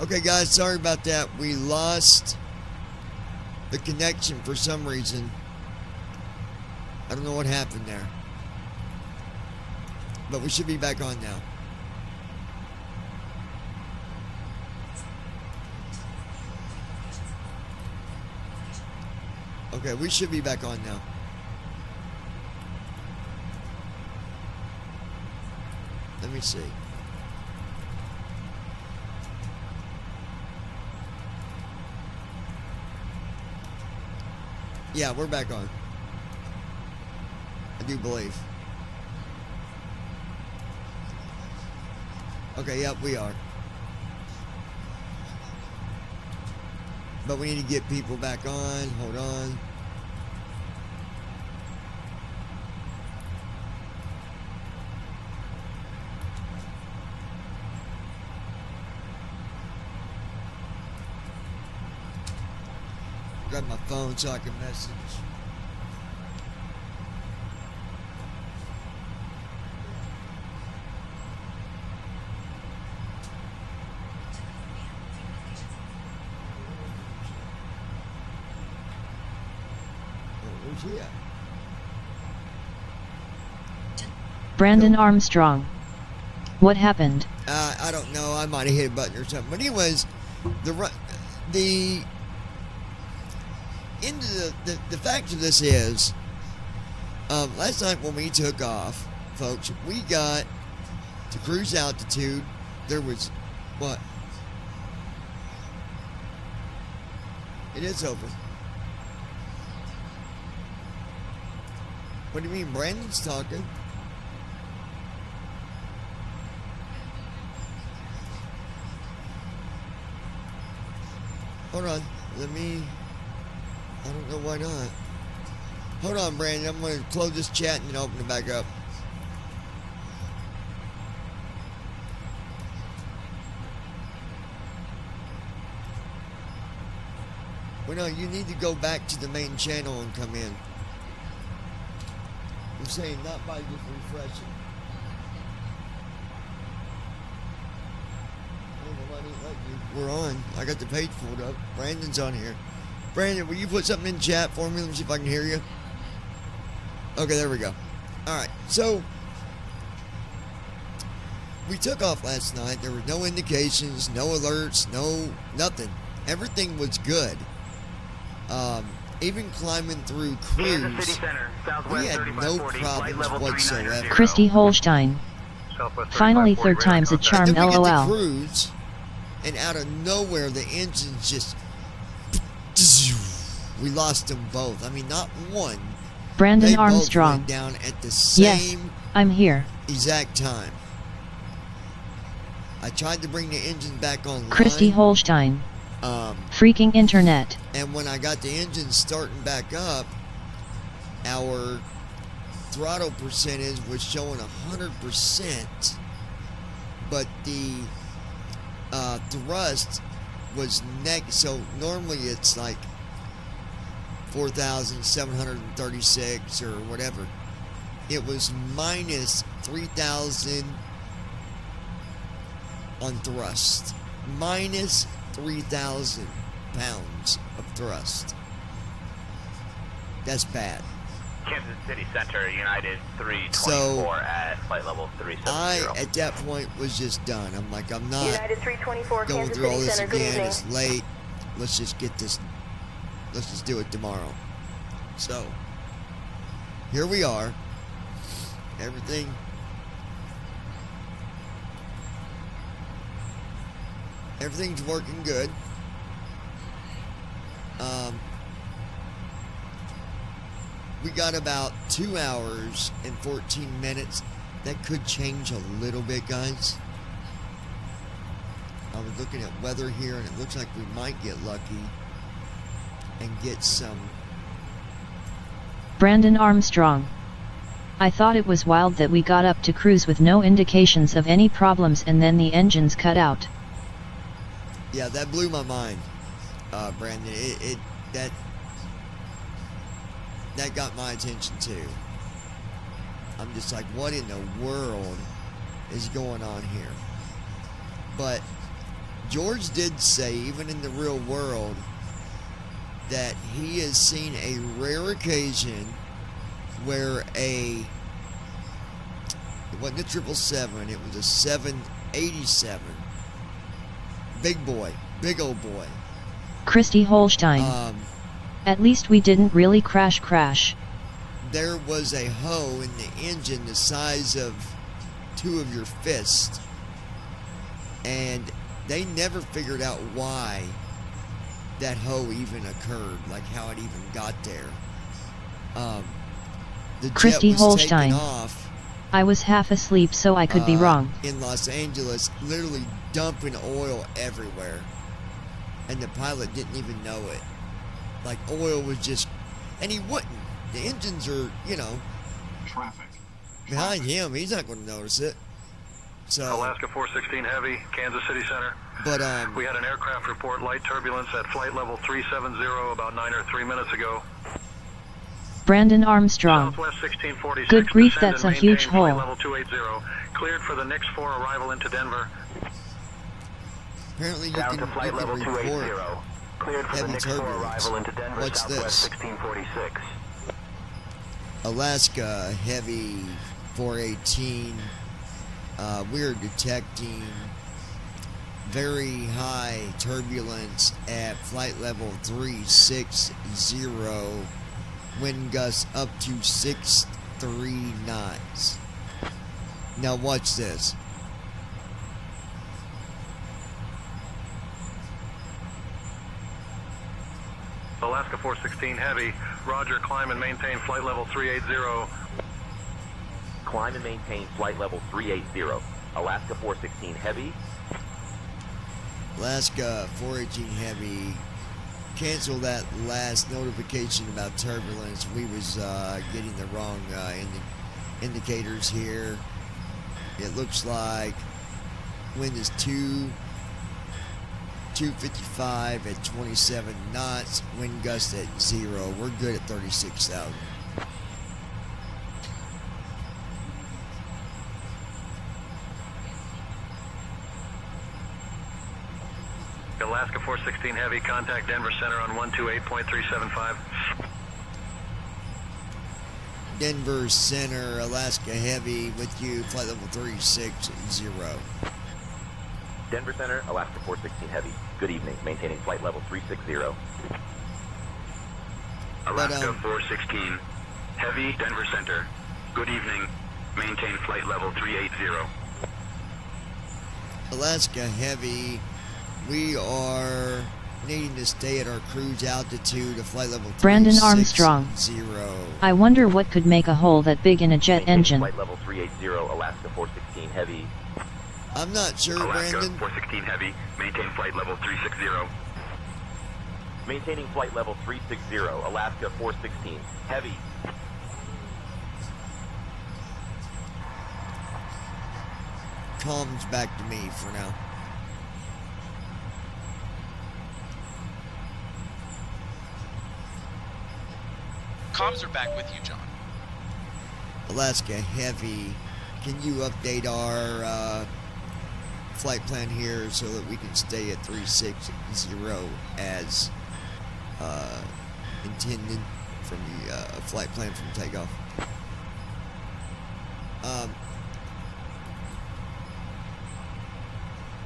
Okay, guys, sorry about that. We lost the connection for some reason. I don't know what happened there. But we should be back on now. Okay, we should be back on now. Let me see. Yeah, we're back on. I do believe. Okay, yep, we are. But we need to get people back on. Hold on. Grab my phone so I can message. Where's he at? Brandon Armstrong. What happened? I don't know. I might have hit a button or something. But anyways, the fact of this is, last night when we took off, folks, we got to cruise altitude. There was, what? It is over. What do you mean? Brandon's talking. Hold on. Let me... I don't know why not. Hold on, Brandon. I'm going to close this chat and then open it back up. Well, no, you need to go back to the main channel and come in. I'm saying not by just refreshing. We're on. I got the page pulled up. Brandon's on here. Brandon, will you put something in chat for me? Let me see if I can hear you. Okay, there we go. Alright, so we took off last night. There were no indications, no alerts, nothing. Everything was good. Even climbing through cruise, we had no problems whatsoever. Christy Holstein. Finally, third time's a charm, then we get to LOL. cruise, and out of nowhere, the engines just... We lost them both. I mean, not one. Brandon They both Armstrong. went down at the Yes, same I'm here. exact time. I tried to bring the engine back online. Christy Holstein. Freaking internet. And when I got the engine starting back up, our throttle percentage was showing 100%, but the thrust was so normally it's like 4,736 or whatever. It was minus 3,000 on thrust. Minus 3,000 pounds of thrust. That's bad. Kansas City Center, United 324 So, at flight level 370. I, at that point, was just done. I'm like, I'm not United 324, going Kansas through all City this Center. Good again. evening. It's late. Let's just get this. Let's just do it tomorrow. So, here we are. Everything's working good. We got about 2 hours and 14 minutes. That could change a little bit, guys. I was looking at weather here, and it looks like we might get lucky and get some. Brandon Armstrong. I thought it was wild that we got up to cruise with no indications of any problems and then the engines cut out. Yeah, that blew my mind, Brandon. That got my attention too. I'm just like, what in the world is going on here? But George did say, even in the real world, that he has seen a rare occasion where it wasn't a 777, it was a 787. Big boy, big old boy. Christy Holstein. At least we didn't really crash. There was a hole in the engine the size of two of your fists, and they never figured out why that hole even occurred, like how it even got there. The Christy jet was Holstein. taken off I was half asleep, so I could be wrong. in Los Angeles, literally dumping oil everywhere, and the pilot didn't even know it. Like, oil was just, and he wouldn't. The engines are, Traffic. behind him. He's not going to notice it. So, Alaska 416 Heavy, Kansas City Center. but We had an aircraft report light turbulence at flight level 370 about 9 or 3 minutes ago. Brandon Armstrong. Southwest 1646. Good grief, descend that's and a huge maintain flight hole. level 280. Cleared for the next 4 arrival into Denver. apparently you Down can, to flight level report 280. Cleared for the heavy next 4 turbulence. arrival into Denver, What's Southwest this? 1646. Alaska Heavy 418. We're detecting very high turbulence at flight level 360. Wind gusts up to 63 knots. Now watch this. Alaska 416 Heavy, Roger, climb and maintain flight level 380. Climb and maintain flight level 380. Alaska 416 Heavy. Alaska 418 Heavy, cancel that last notification about turbulence. We was getting the wrong indicators here. It looks like wind is 255 at 27 knots, wind gust at 0. We're good at 36,000. Alaska 416 Heavy, contact Denver Center on 128.375. Denver Center, Alaska Heavy with you, flight level 360. Denver Center, Alaska 416 Heavy. Good evening. Maintaining flight level 360. Alaska 416 Heavy, Denver Center. Good evening. Maintain flight level 380. Alaska Heavy, we are needing to stay at our cruise altitude of flight level 360. Brandon Armstrong. I wonder what could make a hole that big in a jet Maintaining engine. flight level 380. Alaska 416 Heavy. I'm not sure, Alaska Brandon. 416 Heavy, maintain flight level 360. Maintaining flight level 360. Alaska 416 Heavy. Comms back to me for now. Comms are back with you, John. Alaska Heavy, can you update our flight plan here so that we can stay at 360 as intended from the flight plan from takeoff?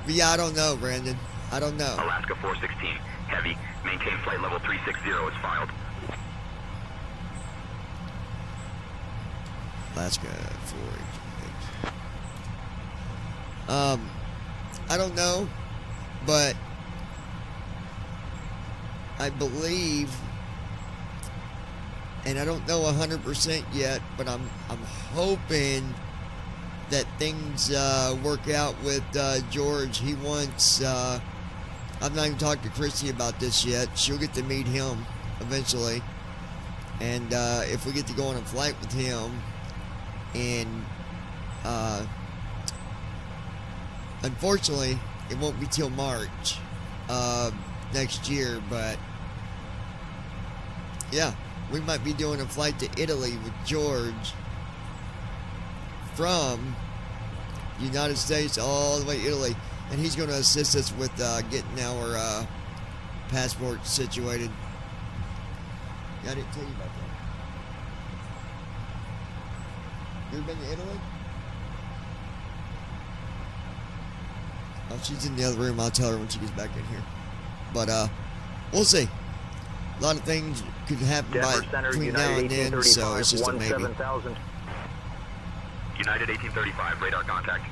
Yeah, I don't know, Brandon. I don't know. Alaska 416 Heavy, maintain flight level 360 as filed. Alaska 418. I don't know, but I believe, and I don't know 100% yet, but I'm hoping that things work out with George. He wants. I've not even talked to Christy about this yet. She'll get to meet him eventually, and if we get to go on a flight with him, and unfortunately, it won't be till March next year. But yeah, we might be doing a flight to Italy with George from United States all the way to Italy. And he's going to assist us with getting our passport situated. Yeah, I didn't tell you about that. You ever been to Italy? Oh, she's in the other room. I'll tell her when she gets back in here. But we'll see. A lot of things could happen Denver Center, between now United and then, so it's just a maybe. 17000. United 1835, radar contact.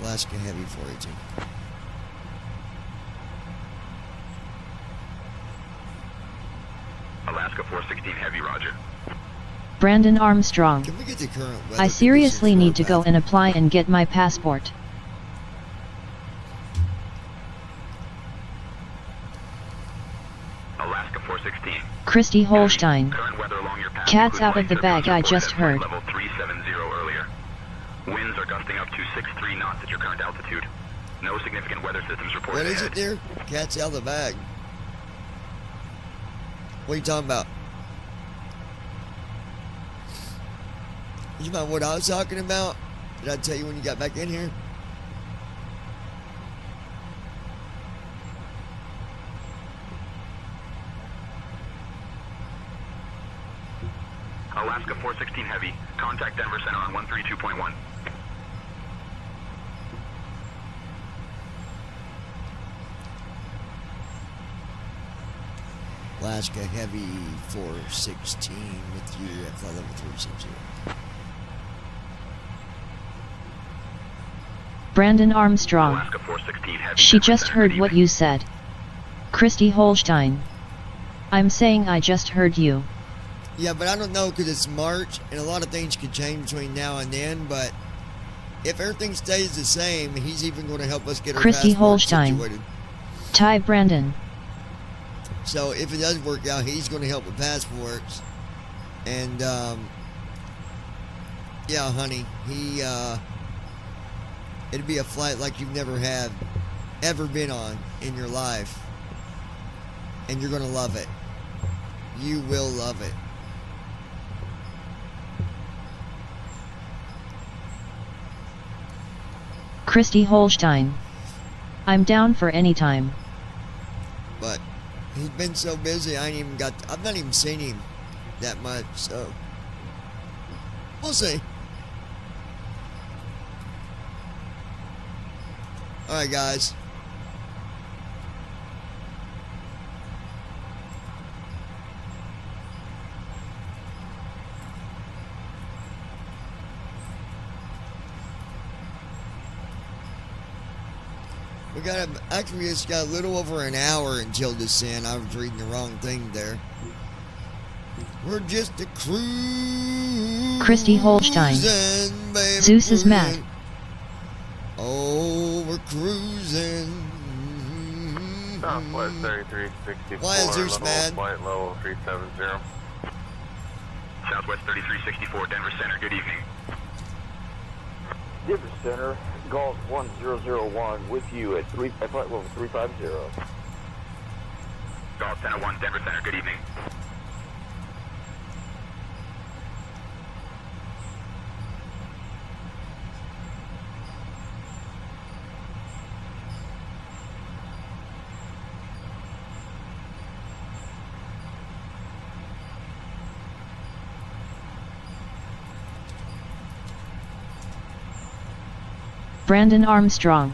Alaska Heavy 418. Alaska 416, heavy, roger. Brandon Armstrong. Can we get the current weather I seriously conditions need to for go our and apply and get my passport. Alaska 416. Christy Holstein. Current weather along your path. Cat's includes out of light the bag, turbulence I just reported heard. at flight level 370 earlier. Winds are gusting up to 63 knots at your current altitude. No significant weather systems reported What is ahead. it, dear? Cat's out of the bag. What are you talking about? You about what I was talking about? Did I tell you when you got back in here? Alaska 416 heavy. Contact Denver Center on 132.1. Alaska Heavy 416 with you at flight level 360. Brandon Armstrong. Alaska 416 heavy. She Denver just Center, heard good what evening. you said. Christy Holstein. I'm saying I just heard you. Yeah, but I don't know because it's March and a lot of things could change between now and then. But if everything stays the same, he's even going to help us get our Christy passport Holstein. situated. Ty Brandon. So if it does work out, he's going to help with passports. And yeah, honey, it'd be a flight like you've never ever been on in your life, and you're going to love it. You will love it. Christy Holstein. I'm down for any time. But he's been so busy, I've not even seen him that much, so we'll see. Alright, guys. We just got a little over an hour until this end. I was reading the wrong thing there. We're just a cruise. Christy Holstein. Baby, Zeus is mad. Oh, we're cruising. Southwest 3364. Why is Zeus mad? Flight level 370. Southwest 3364, Denver Center, good evening. Denver Center, Golf 1001 with you at flight level 350. Golf Center 1, Denver Center, good evening. Brandon Armstrong.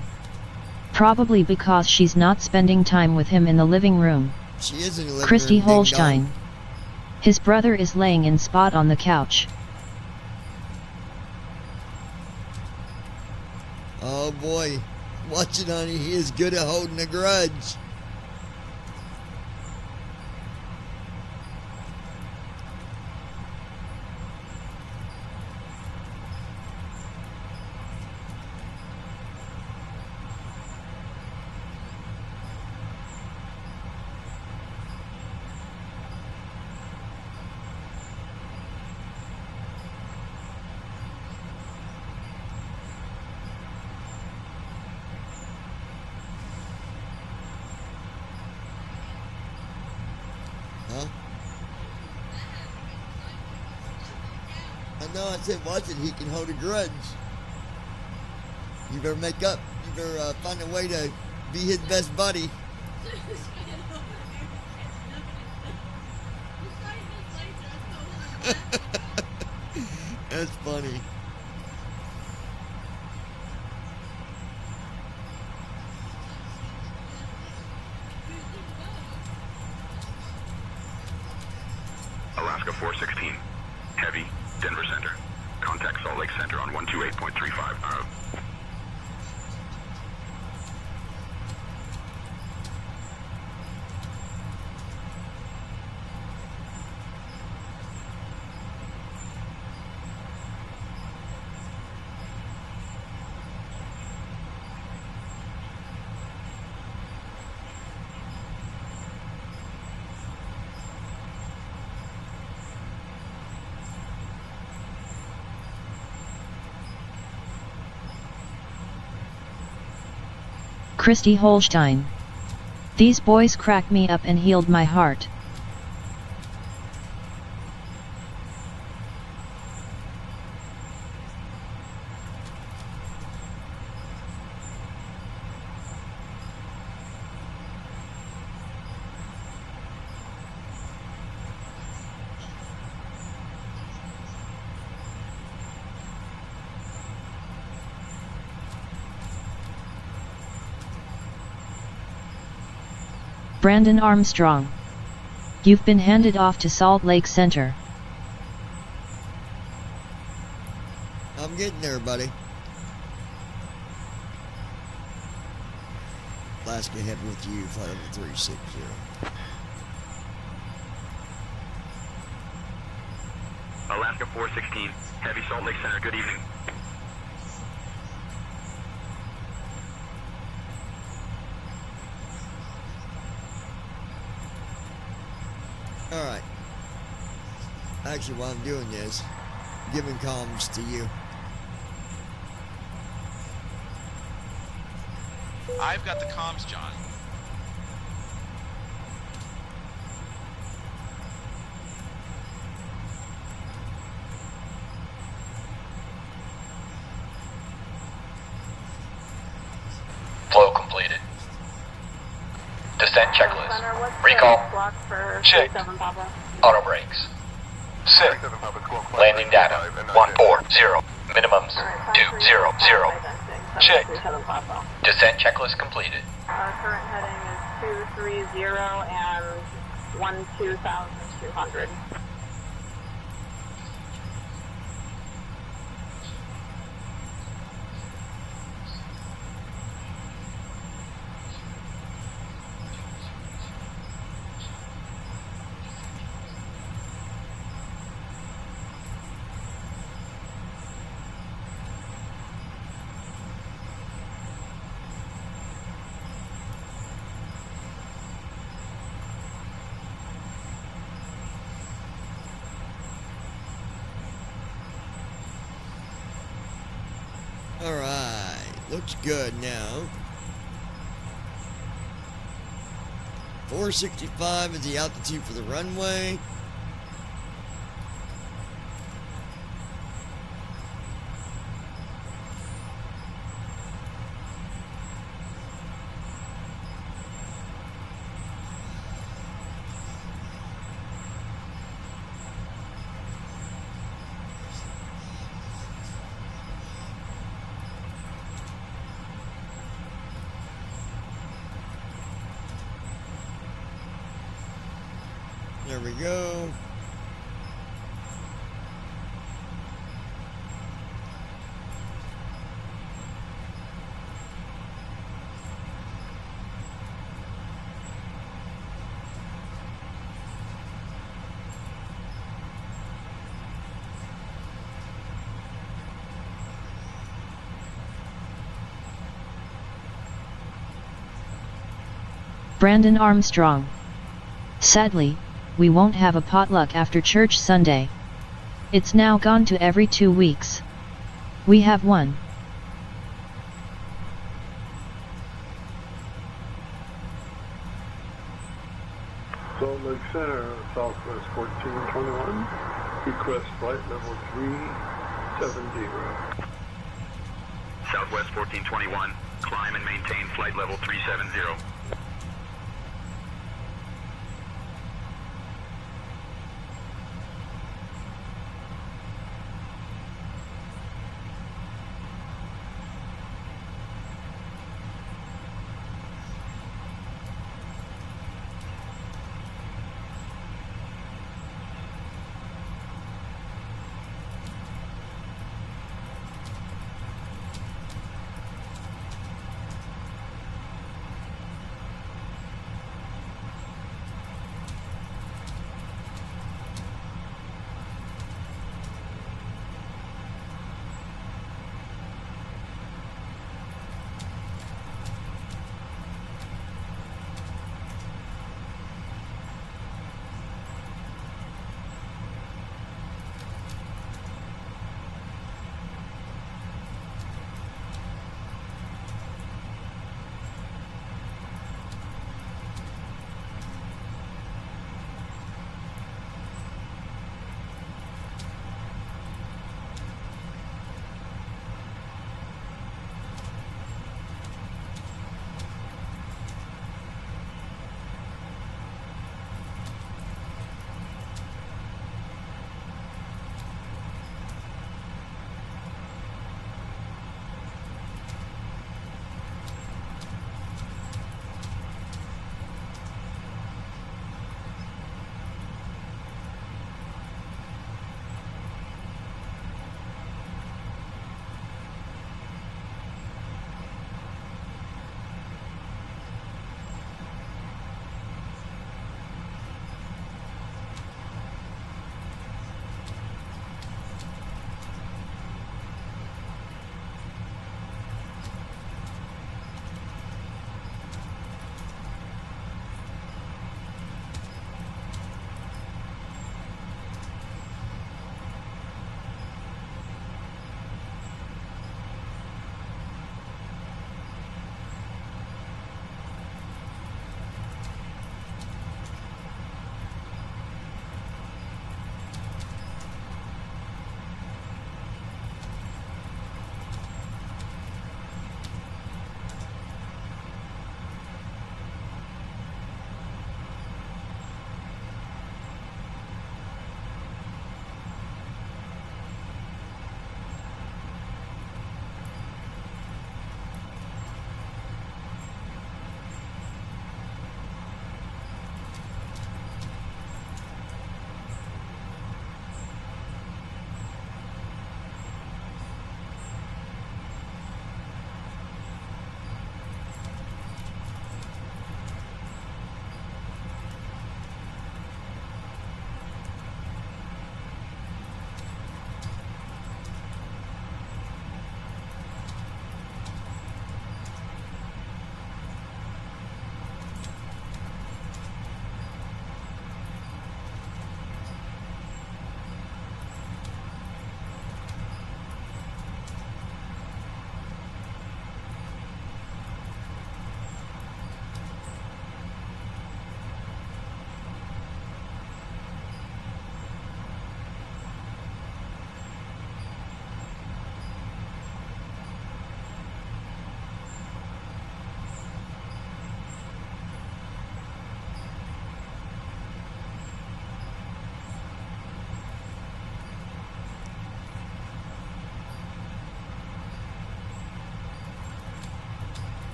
Probably because she's not spending time with him in the living room. She is in the living Christy room, ding Holstein. dong. His brother is laying in spot on the couch. Oh boy. Watch it, honey. He is good at holding a grudge. Huh? I know, I said watch it, he can hold a grudge. You better make up. You better find a way to be his best buddy. That's funny. Alaska 416, heavy, Denver Center. Contact Salt Lake Center on 128.35. Christy Holstein. These boys cracked me up and healed my heart. Brandon Armstrong. You've been handed off to Salt Lake Center. I'm getting there, buddy. Alaska heading with you, flight level 360. Alaska 416, heavy, Salt Lake Center. Good evening. Alright. Actually, while I'm doing this, giving comms to you. I've got the comms, John. Flow completed. Descent checklist. Recall. Check. Auto brakes. Set. Landing data. 140. Minimums. 200. Checked. Descent checklist completed. Our current heading is 230 and 12,200. Alright, looks good now. 465 is the altitude for the runway. There we go. Brandon Armstrong. Sadly, we won't have a potluck after church Sunday. It's now gone to every 2 weeks. We have one. Salt Lake Center, Southwest 1421. Request flight level 370. Southwest 1421, climb and maintain flight level 370.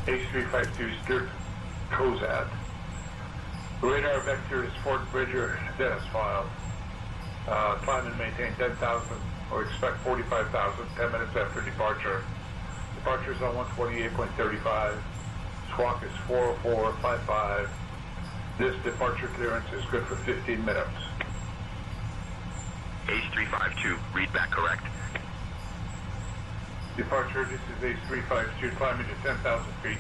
H352 Stuart Cozad. Radar vector is Fort Bridger, Dennis File. Climb and maintain 10,000 or expect 45,000 10 minutes after departure. Departure is on 128.35. Squawk is 40455. This departure clearance is good for 15 minutes. H352, read back correct. Departure, this is H352, climbing to 10,000 feet.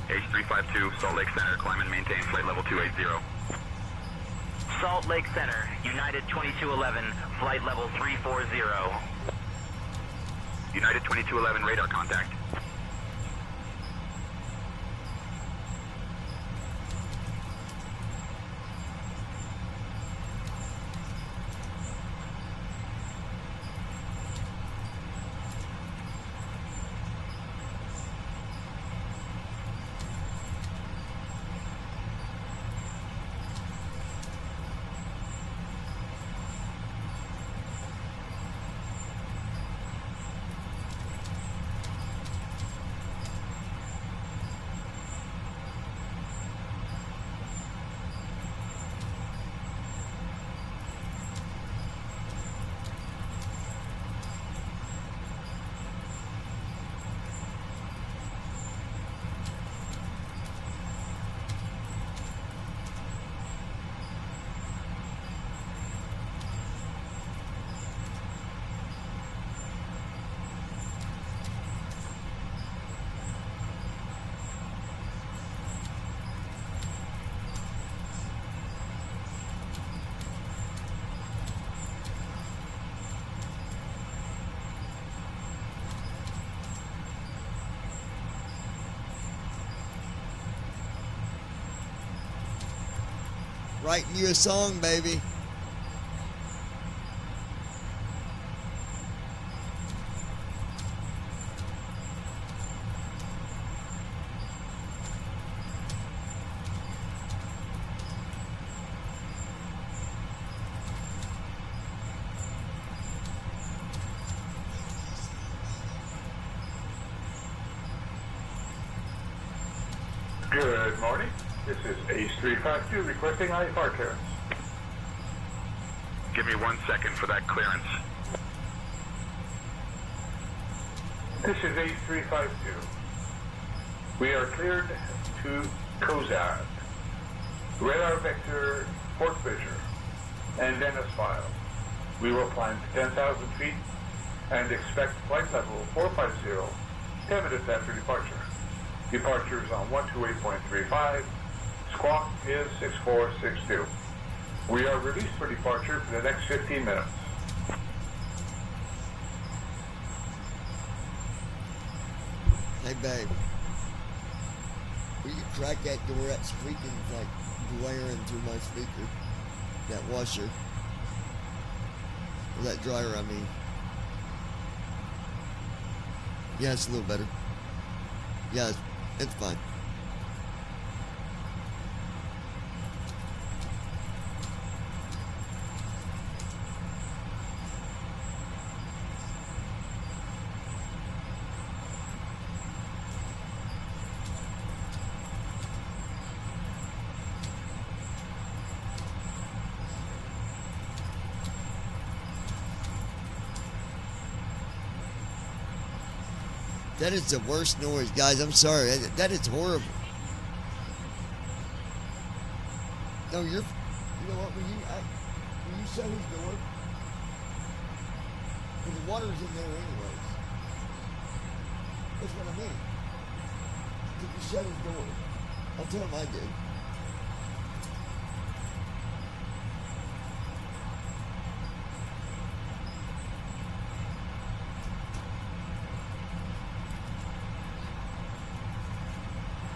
H352, Salt Lake Center, climb and maintain flight level 280. Salt Lake Center, United 2211, flight level 340. United 2211, radar contact. Writing you a song, baby. Good morning. This is H352 requesting IFR clearance. Give me 1 second for that clearance. This is H352. We are cleared to Kozad, radar vector Fort Fisher, and Dennis File. We will climb to 10,000 feet and expect flight level 450 10 minutes after departure. Departure is on 128.35. Squawk is 6462. We are released for departure for the next 15 minutes. Hey, babe. Will you crack that door? That's freaking like blaring through my speaker. That washer. Or that dryer, I mean. Yeah, it's a little better. Yeah, it's fine. That is the worst noise, guys. I'm sorry. That is horrible. No, you know what? Will you shut his door? Because the water's in there anyways. That's what I mean. Could you shut his door? I'll tell him I did.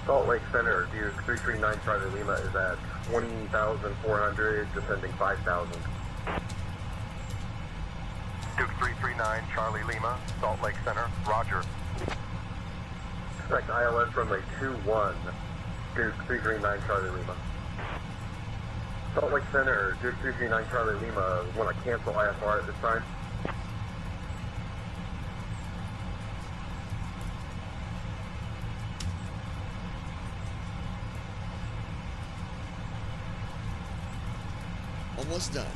Salt Lake Center, Duke 339 Charlie Lima is at 20,400, descending 5,000. Duke 339 Charlie Lima, Salt Lake Center, roger. Expect ILS runway 21, Duke 339 Charlie Lima. Salt Lake Center, Duke 339 Charlie Lima, want to cancel IFR at this time? Almost done.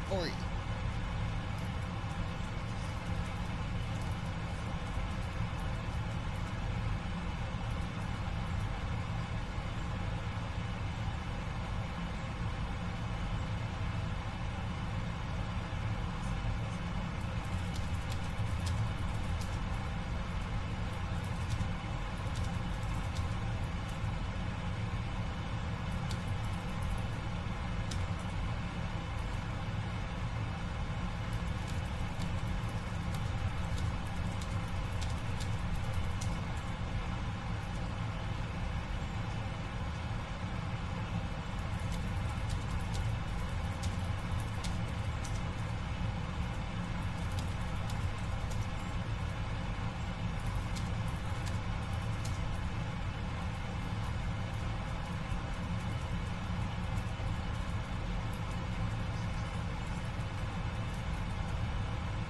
for you.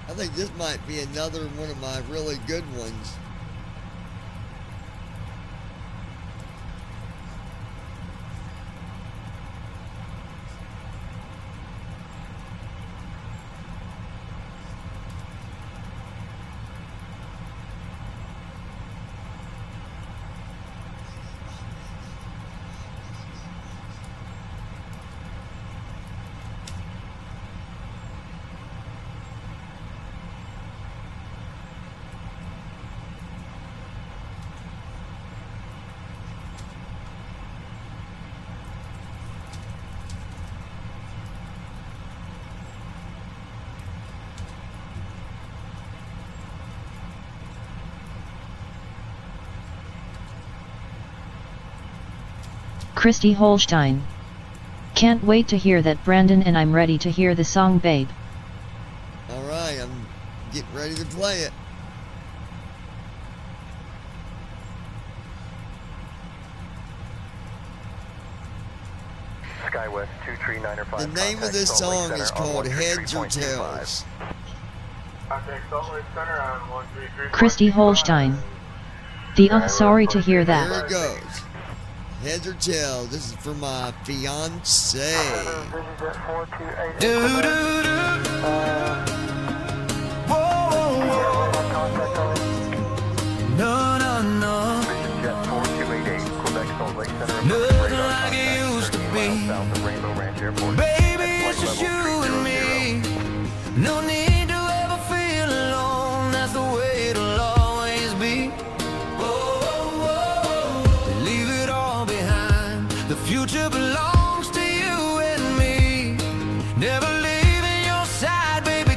I think this might be another one of my really good ones. Christy Holstein. Can't wait to hear that, Brandon, and I'm ready to hear the song, babe. Alright, I'm getting ready to play it. Skywest 23905. The name of this song is called Heads or Tails. Contact Salt Lake Center on 133. Christy Holstein. Sorry to hear that. Here it goes. Heads or tails. This is for my fiance. No, no, no. Jet 4288, Quebec Salt Lake Center. Nothing like it used to be. South of Rainbow Ranch Airport. Baby, it's just you and me. No need to ever feel alone. That's the way it'll always be. Leave it all behind. The future belongs to you and me. Never leaving your side, baby.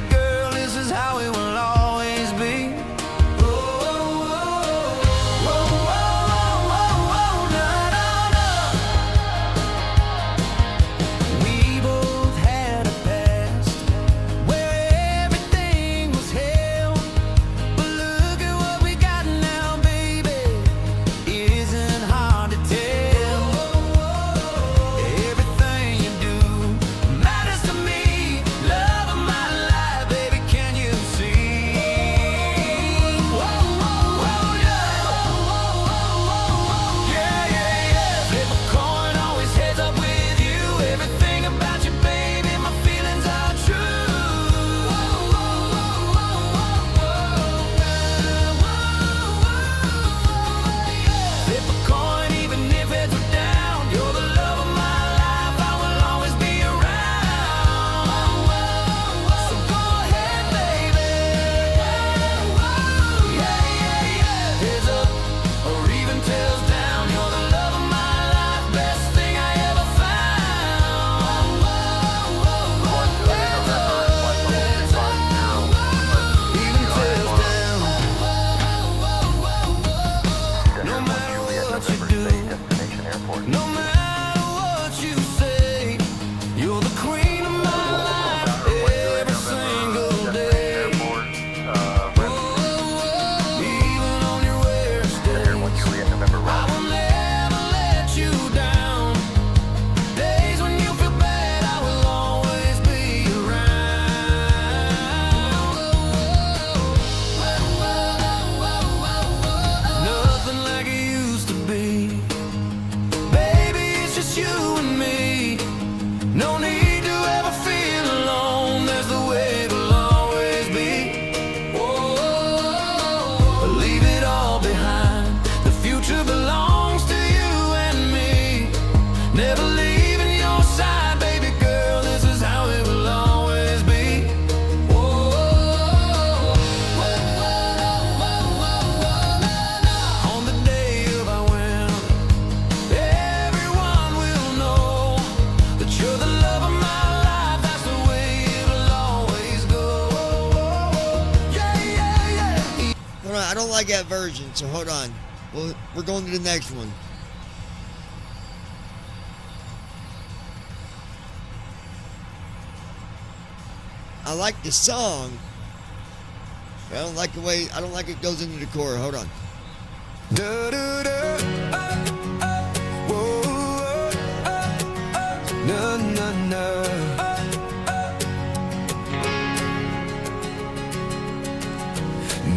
I don't like that version, so hold on. We're going to the next one. I like the song, but I don't like the way, I don't like it goes into the chorus. Hold on. Da, da, da, whoa, na, na, na.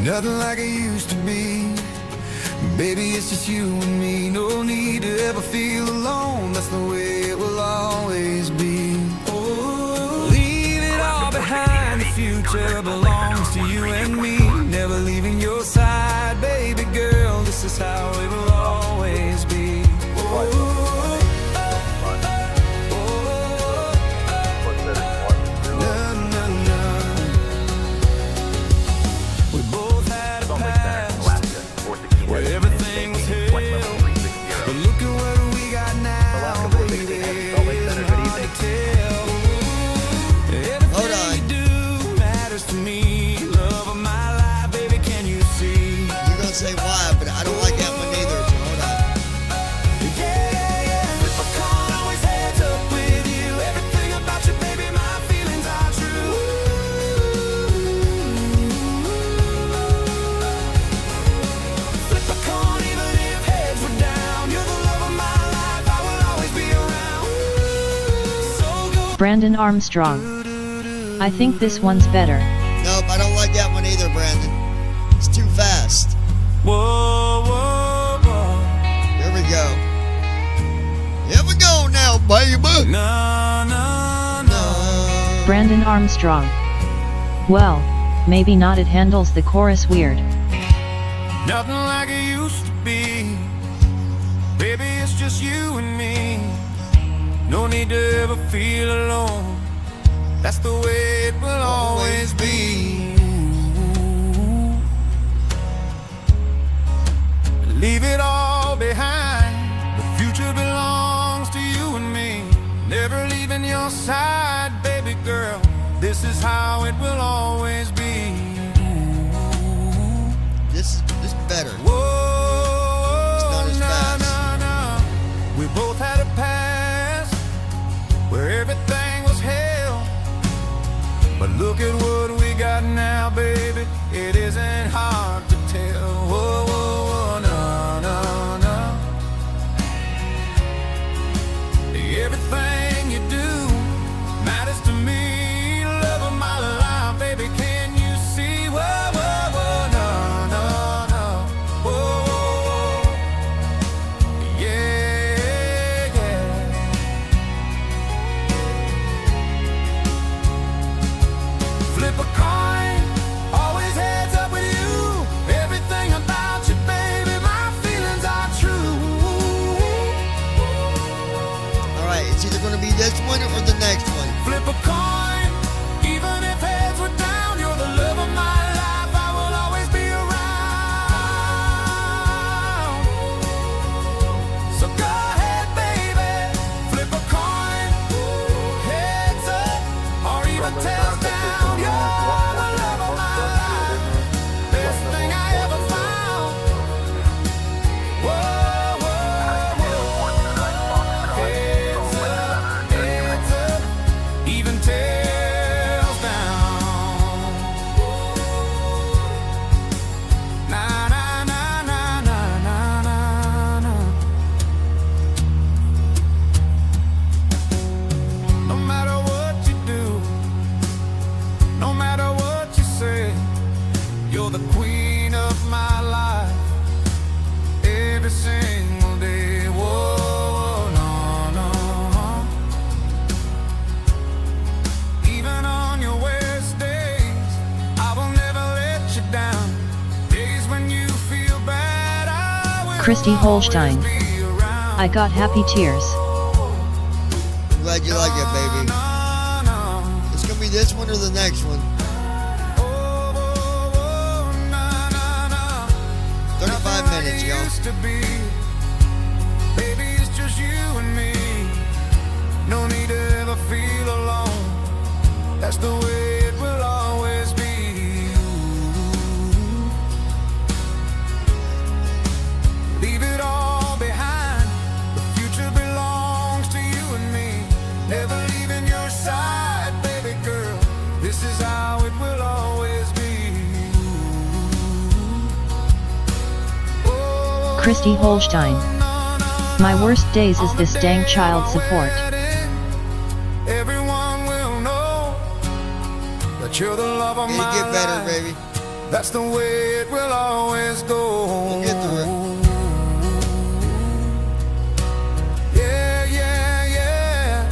Nothing like it used to be. Baby, it's just you and me. No need to ever feel alone. That's the way it will always be. Oh, leave it all behind. The future belongs to you and me. Never leaving your side, baby girl. This is how it will always be. Everything was hell, but look at what we got now, baby. It's hard to tell. Everything you do matters to me. Love of my life, baby, can you see? You're gonna say why, but I don't like that one either, so hold on. Yeah, if I can't always heads up with you. Everything about you, baby, my feelings are true. Flip a coin even if heads were down. You're the love of my life, I will always be around. So go Brandon Armstrong. I think this one's better. Nope, I don't like that one either, Brandon. It's too fast. whoa, whoa, whoa. Here we go. Here we go now, baby. No, no, no. Brandon Armstrong. Well, maybe not, it handles the chorus weird. Nothing like it used to be. Baby, it's just you and me. No need to ever feel alone. That's the way it will always be. Leave it all behind. The future belongs to you and me. Never leaving your side, baby girl. This is how it will always be. This is better. Whoa, It's not as fast. no. We both had a past where everything was hell. But look at what we got now, baby. It isn't hard to tell. Whoa, no. Everything you do matters to me. Love of my life, baby. Can you see? Whoa, no. Whoa, yeah. Flip a coin, always heads up with you. Everything about you, baby, my feelings are true. Alright, it's either gonna be this one or the next one. Flip a coin, even if heads were down. You're the love of my life, I will always be around. So go ahead, baby, flip a coin, heads up, or even tails down. You're the love of my life, best thing I ever found. Whoa. Heads up, even tails down. Na na na na na na na. No matter what you do, no matter what you say, you're the queen of my life. Every single day. Whoa, no. Even on your worst days, I will never let you down. Days when you feel bad, I will Christy Holstein. always be around. I got happy tears. I'm glad you like it, baby. No. It's gonna be this one or the next one. Oh, no. 35 minutes, y'all. Used to be. Baby, it's just you and me. No need to ever feel alone. That's the way it will always be. Christy Holstein. My worst days is this dang child support. Everyone will know that you're the love of my life. Get better, baby. That's the way it will always go. We'll get through it. Yeah, yeah, yeah.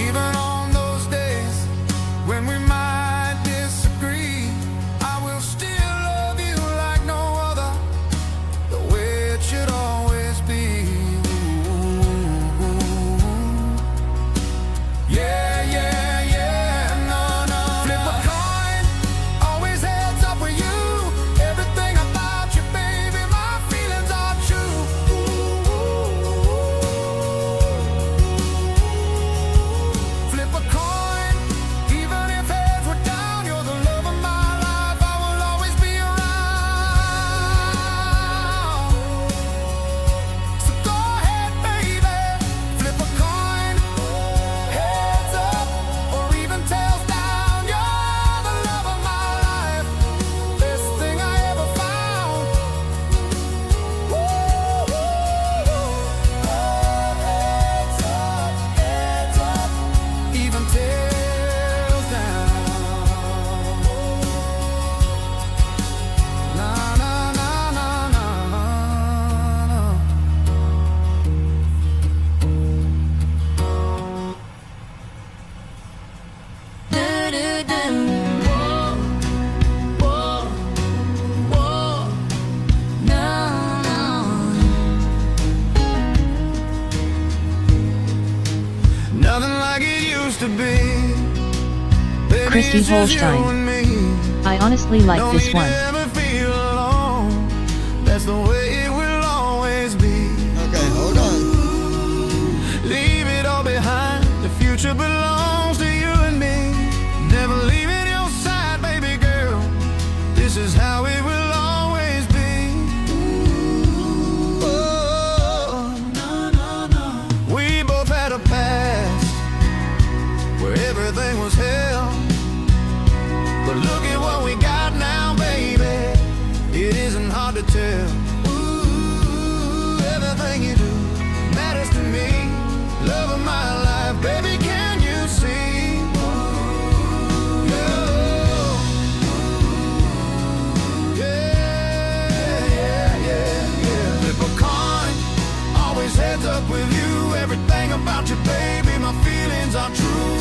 Even on those days when we might disagree, I will still love you like no other, the way it should always be. Yeah, yeah, yeah. No, no, flip a coin, always heads up with you. Everything about you, baby, my feelings are true. Flip a coin, even if heads were down, you're the love of my life. I will always be around. So go ahead, baby, flip a coin, heads up or even tails down. You're the love of my life, best thing I ever found. Heads up, even tails down. Na na na na na na. Nothing like it used to be. Baby, Christy it's just you Holstein. and me. I honestly like Don't this need to one. ever feel alone. That's the way it will always be. Okay, hold on. Leave it all behind. The future belongs to you and me. Never leaving your side, baby girl. This is how it will always be. Oh, no, no, no. We both had a past where everything was hell. But look at what we got now, baby. It isn't hard to tell. Ooh, everything you do matters to me. Love of my life, baby, can you see? Yeah. Flip a coin, always heads up with you. Everything about you, baby, my feelings are true.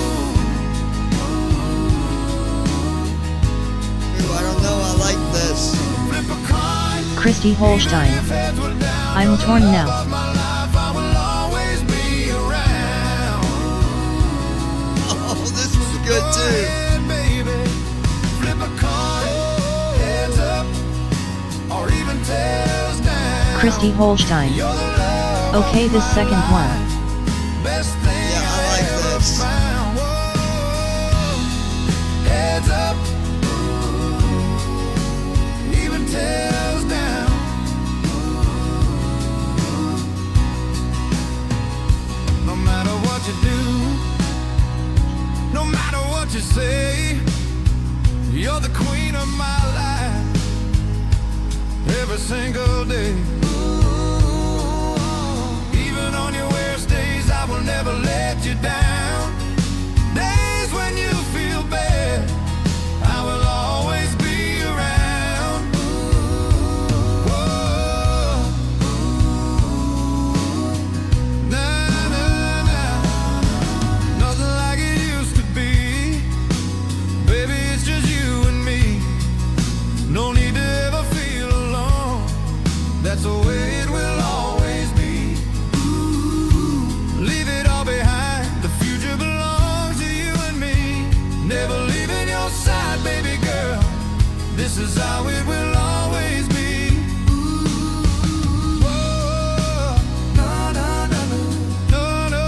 Ooh, I don't know. I like this. Flip a coin, Christy Holstein. if heads were down, I'm you're the torn love now. of my life, I will always be around. Oh, this was good too. Yeah, baby. Flip a coin, heads up, or even tails down. Christy Holstein. You're the love Okay, of this my second one. life. Best thing Yeah, I like ever this. found. Whoa. Heads up, even tails down. No matter what you do, no matter what you say, you're the queen of my life. Every single day. Even on your worst days, I will never let you down. Days when you feel bad, I will always be around. Whoa. Na, na, na. Nothing like it used to be. Baby, it's just you and me. No need to ever feel alone. That's the way it will always be. Leave it all behind. The future belongs to you and me. Never leaving your side, baby girl. This is how it will always be. Whoa. No, no, no, no. No, no.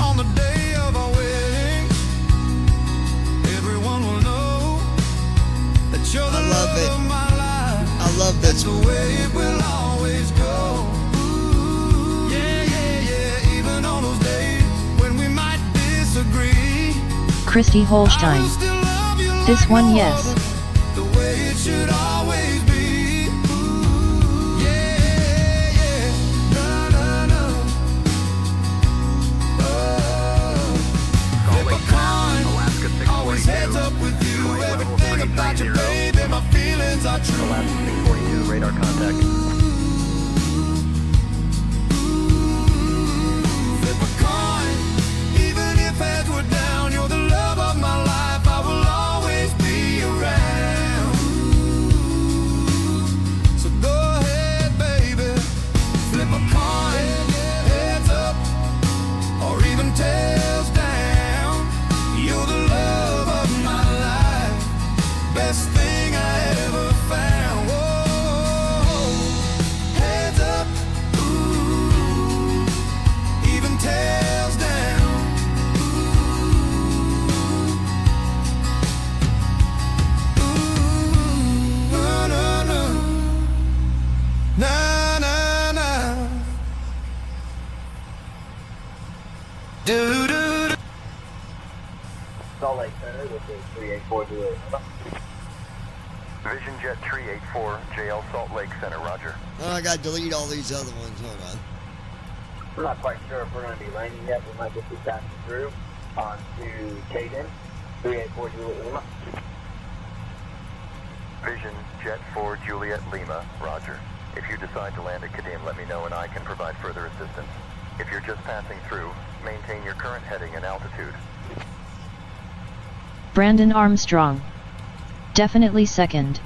On the day of our wedding, everyone will know that you're the I love it. love of my life. I love That's this. the way it will always go. Yeah. Even on those days when we might disagree, Christy I Holstein. will still love you This like one, no yes. other, the way it should always be. always heads up with you. Everything about you, baby, my feelings are true. Alaska 642, radar contact. Flip a coin, even if heads were down. You're the love of my life, I will always be around. So go ahead, baby, flip a coin, heads up, or even tails down. You're the love of my life, best thing I ever found. Whoa, heads up, ooh, even tails down. Ooh, no, no, no, na, na, na. Do, do, do. Salt Lake Center, this is 3840. Vision Jet 384, JL Salt Lake Center, roger. Oh, I gotta delete all these other ones. Hold on. We're not quite sure if we're going to be landing yet. We might just be passing through on to Caden, 3840 Lima. Vision Jet 4 Juliet Lima, roger. If you decide to land at Kadim, let me know and I can provide further assistance. If you're just passing through, maintain your current heading and altitude. Brandon Armstrong. Definitely second.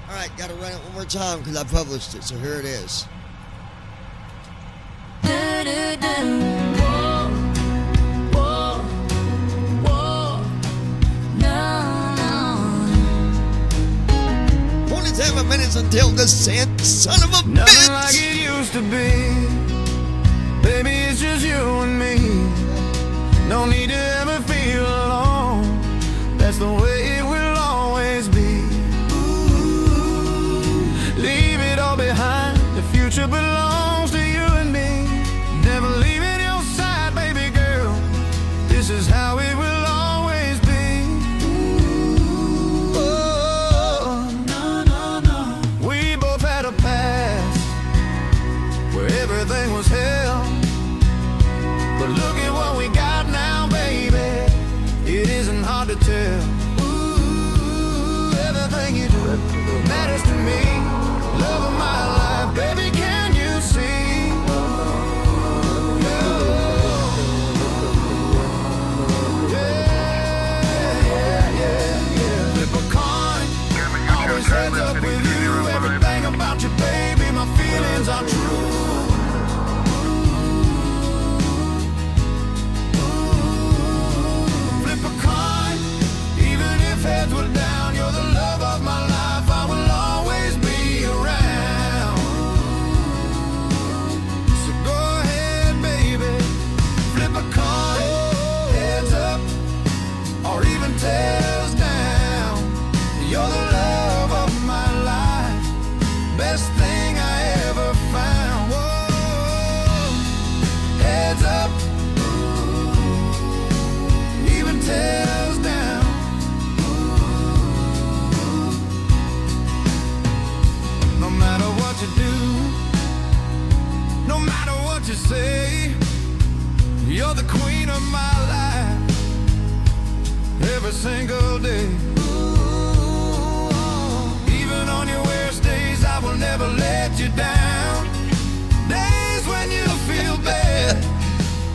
Alright, gotta run it one more time because I published it, so here it is. Only 7 minutes until the son of a Nothing bitch! like it used to be. Baby, it's just you and me. No need to ever feel alone. That's the way it will always be. Leave it all behind. The future belongs to you and me. Never leaving your side, baby girl. This is how it will always be. Oh, no, no, no. We both had a past where everything was hell. But look at what we got now, baby. It isn't hard to tell. Ooh, everything you do matters to me. Love of my life, baby, can you see? Yeah. Flip a coin, always heads up with you. Everything about you, baby, my feelings are true. Flip a coin, even if heads were down. You're the love of my life, I will always be around. So go ahead, baby, flip a coin, heads up, or even tails down. You're the love of my life, best thing I ever found. Whoa, heads up, even tails down. No matter what you do, no matter what you say, you're the queen of my life, every single day. Even on your worst days, I will never let you down. Days when you feel bad,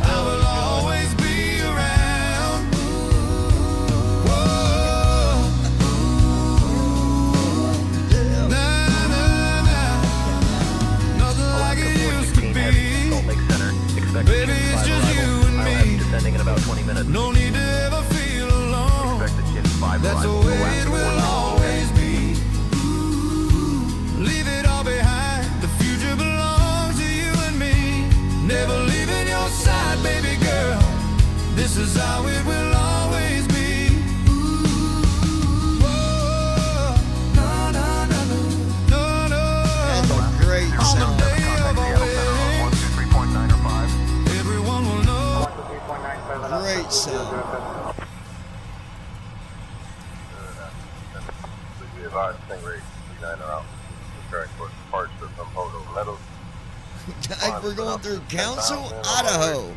I will always be around. Whoa. Nah, nah, nah. Nothing like it used to be. Salt Lake Center. Expect Baby, it's just you and me. descending in about 20 minutes. No need to ever feel alone. Expect the Chin 5 That's the arrival. some. Please be advised, Stingray 39 are out. Preparing for departure from Hodo Meadows. Guys, we're going through Council, Idaho.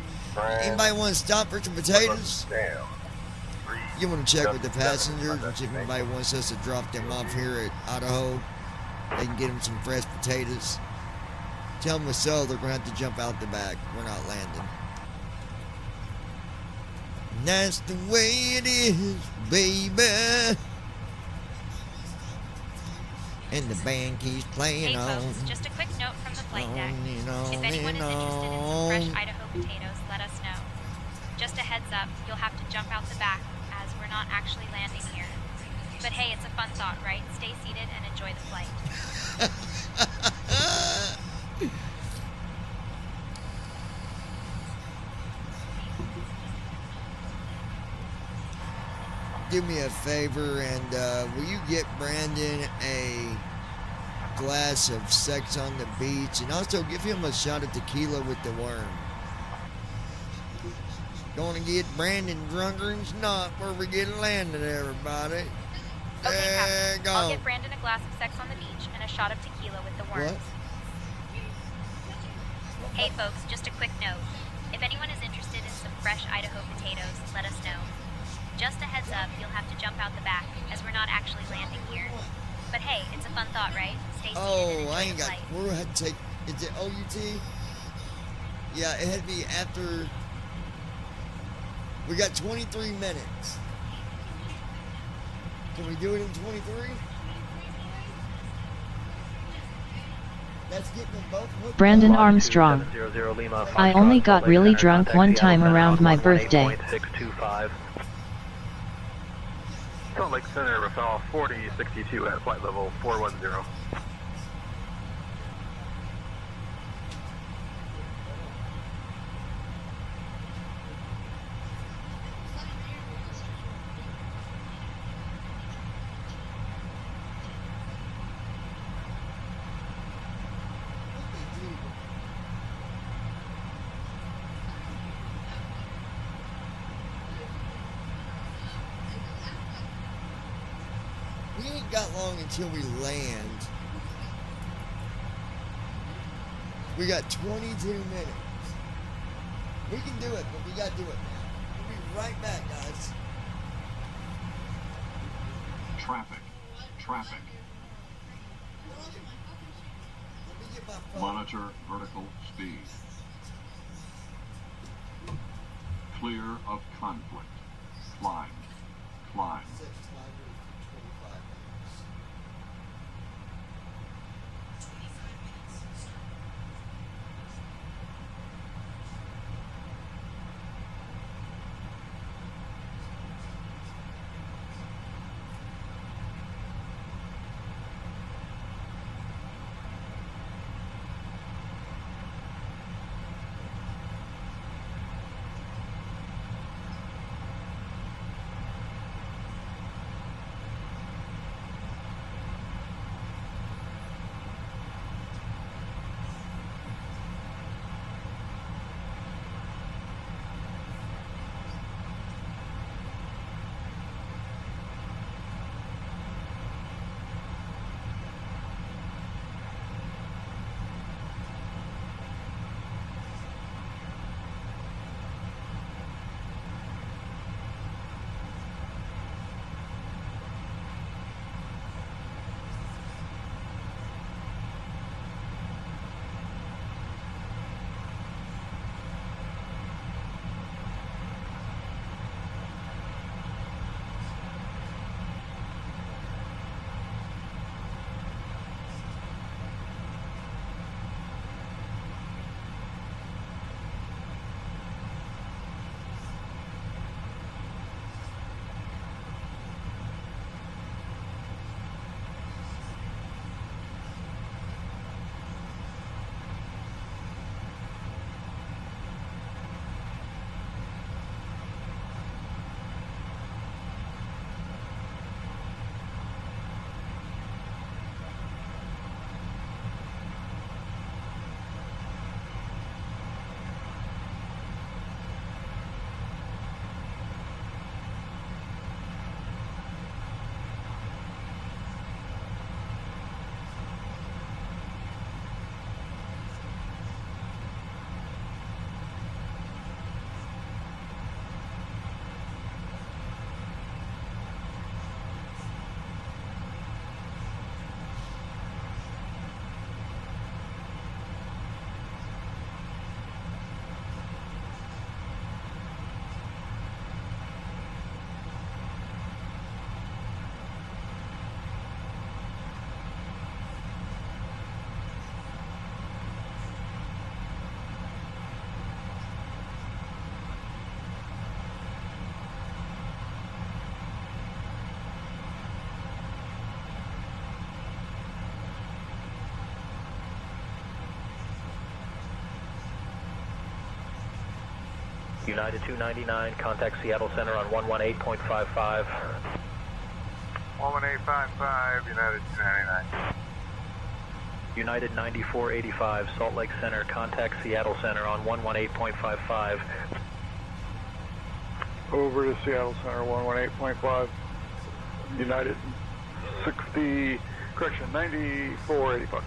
Anybody want to stop for some potatoes? Damn. You want to check with the passengers and see if anybody wants us to drop them off here at Idaho. They can get them some fresh potatoes. Tell them so, they're going to have to jump out the back. We're not landing. And that's the way it is, baby. And the band keeps playing Hey on. folks, just a quick note from the flight deck. On If anyone is and interested in some on. fresh Idaho potatoes, let us know. Just a heads up, you'll have to jump out the back, as we're not actually landing here. But hey, it's a fun thought, right? Stay seated and enjoy the flight. Do me a favor and will you get Brandon a glass of Sex on the Beach and also give him a shot of tequila with the worm. Gonna get Brandon drunker than snot before we get landed, everybody. Okay, There Captain. I'll go. get Brandon a glass of Sex on the Beach and a shot of tequila with the worms. What? Hey folks, just a quick note. If anyone is interested in some fresh Idaho potatoes, let us know. Just a heads up, you'll have to jump out the back, as we're not actually landing here. But hey, it's a fun thought, right? Stay seated and Oh, enjoy I ain't the got. flight. We're gonna have to take. Is it OUT? Yeah, it had to be after. We got 23 minutes. Can we do it in 23? That's getting them both hooked. Brandon Armstrong. I only got really drunk one time around my birthday. Salt Lake Center, Rafale 4062 at flight level 410. We ain't got long until we land. We got 22 minutes. We can do it, but we gotta do it now. We'll be right back, guys. Traffic. Traffic. Let me get my phone. Monitor vertical speed. Clear of conflict. Climb. Climb. United 299, contact Seattle Center on 118.55. 11855, United 299. United 9485, Salt Lake Center, contact Seattle Center on 118.55. Over to Seattle Center, 118.5. United 9485.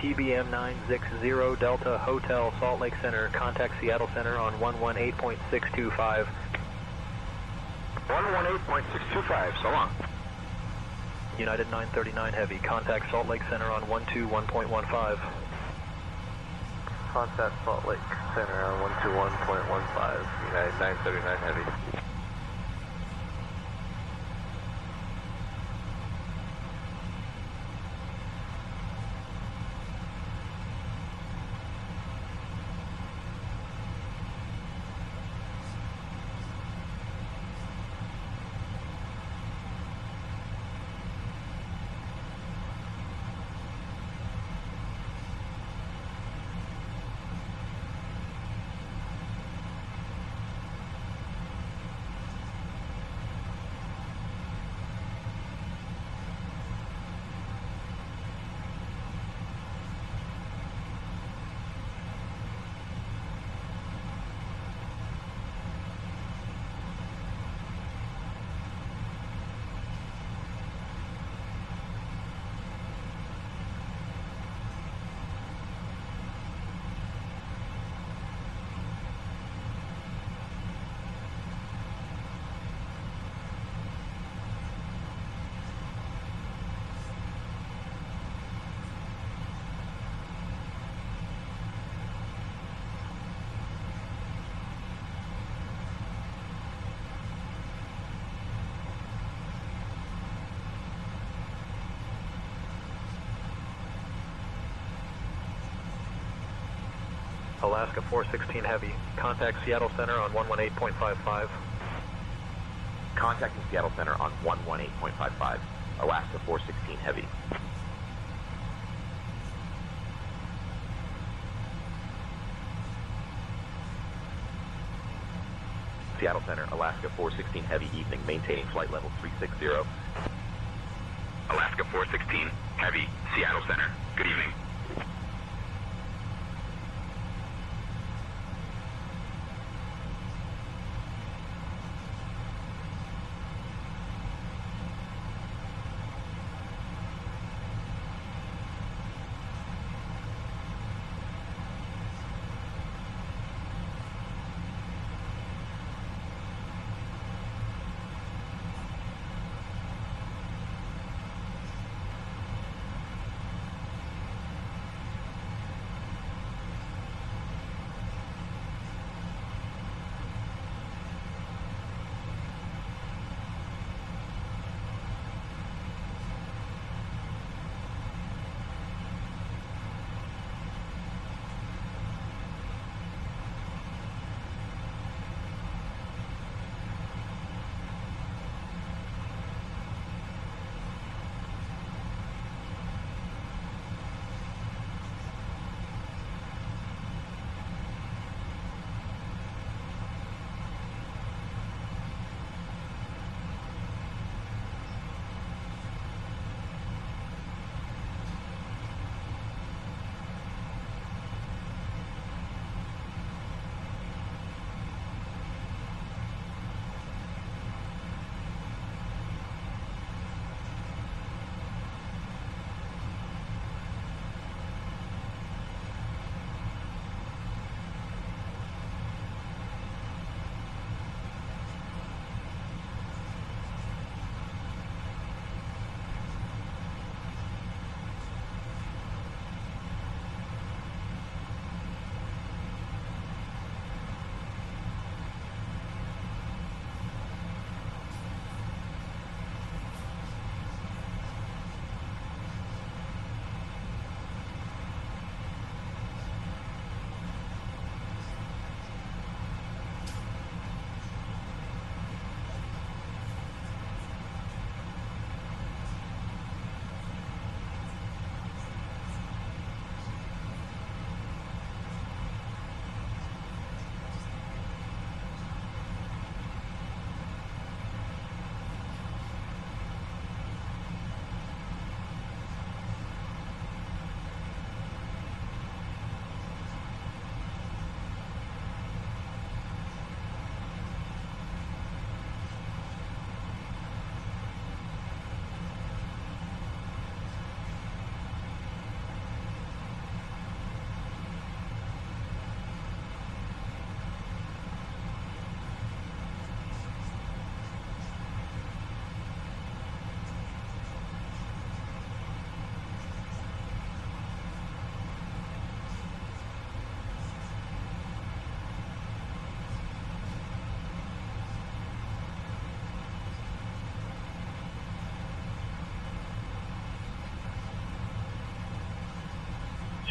TBM 960 Delta Hotel, Salt Lake Center, contact Seattle Center on 118.625. 118.625, so long. United 939 Heavy, contact Salt Lake Center on 121.15. Contact Salt Lake Center on 121.15, United 939 Heavy. Alaska 416 Heavy, contact Seattle Center on 118.55. Contacting Seattle Center on 118.55. Alaska 416 Heavy. Seattle Center, Alaska 416 Heavy, evening, maintaining flight level 360. Alaska 416, Heavy, Seattle Center. Good evening.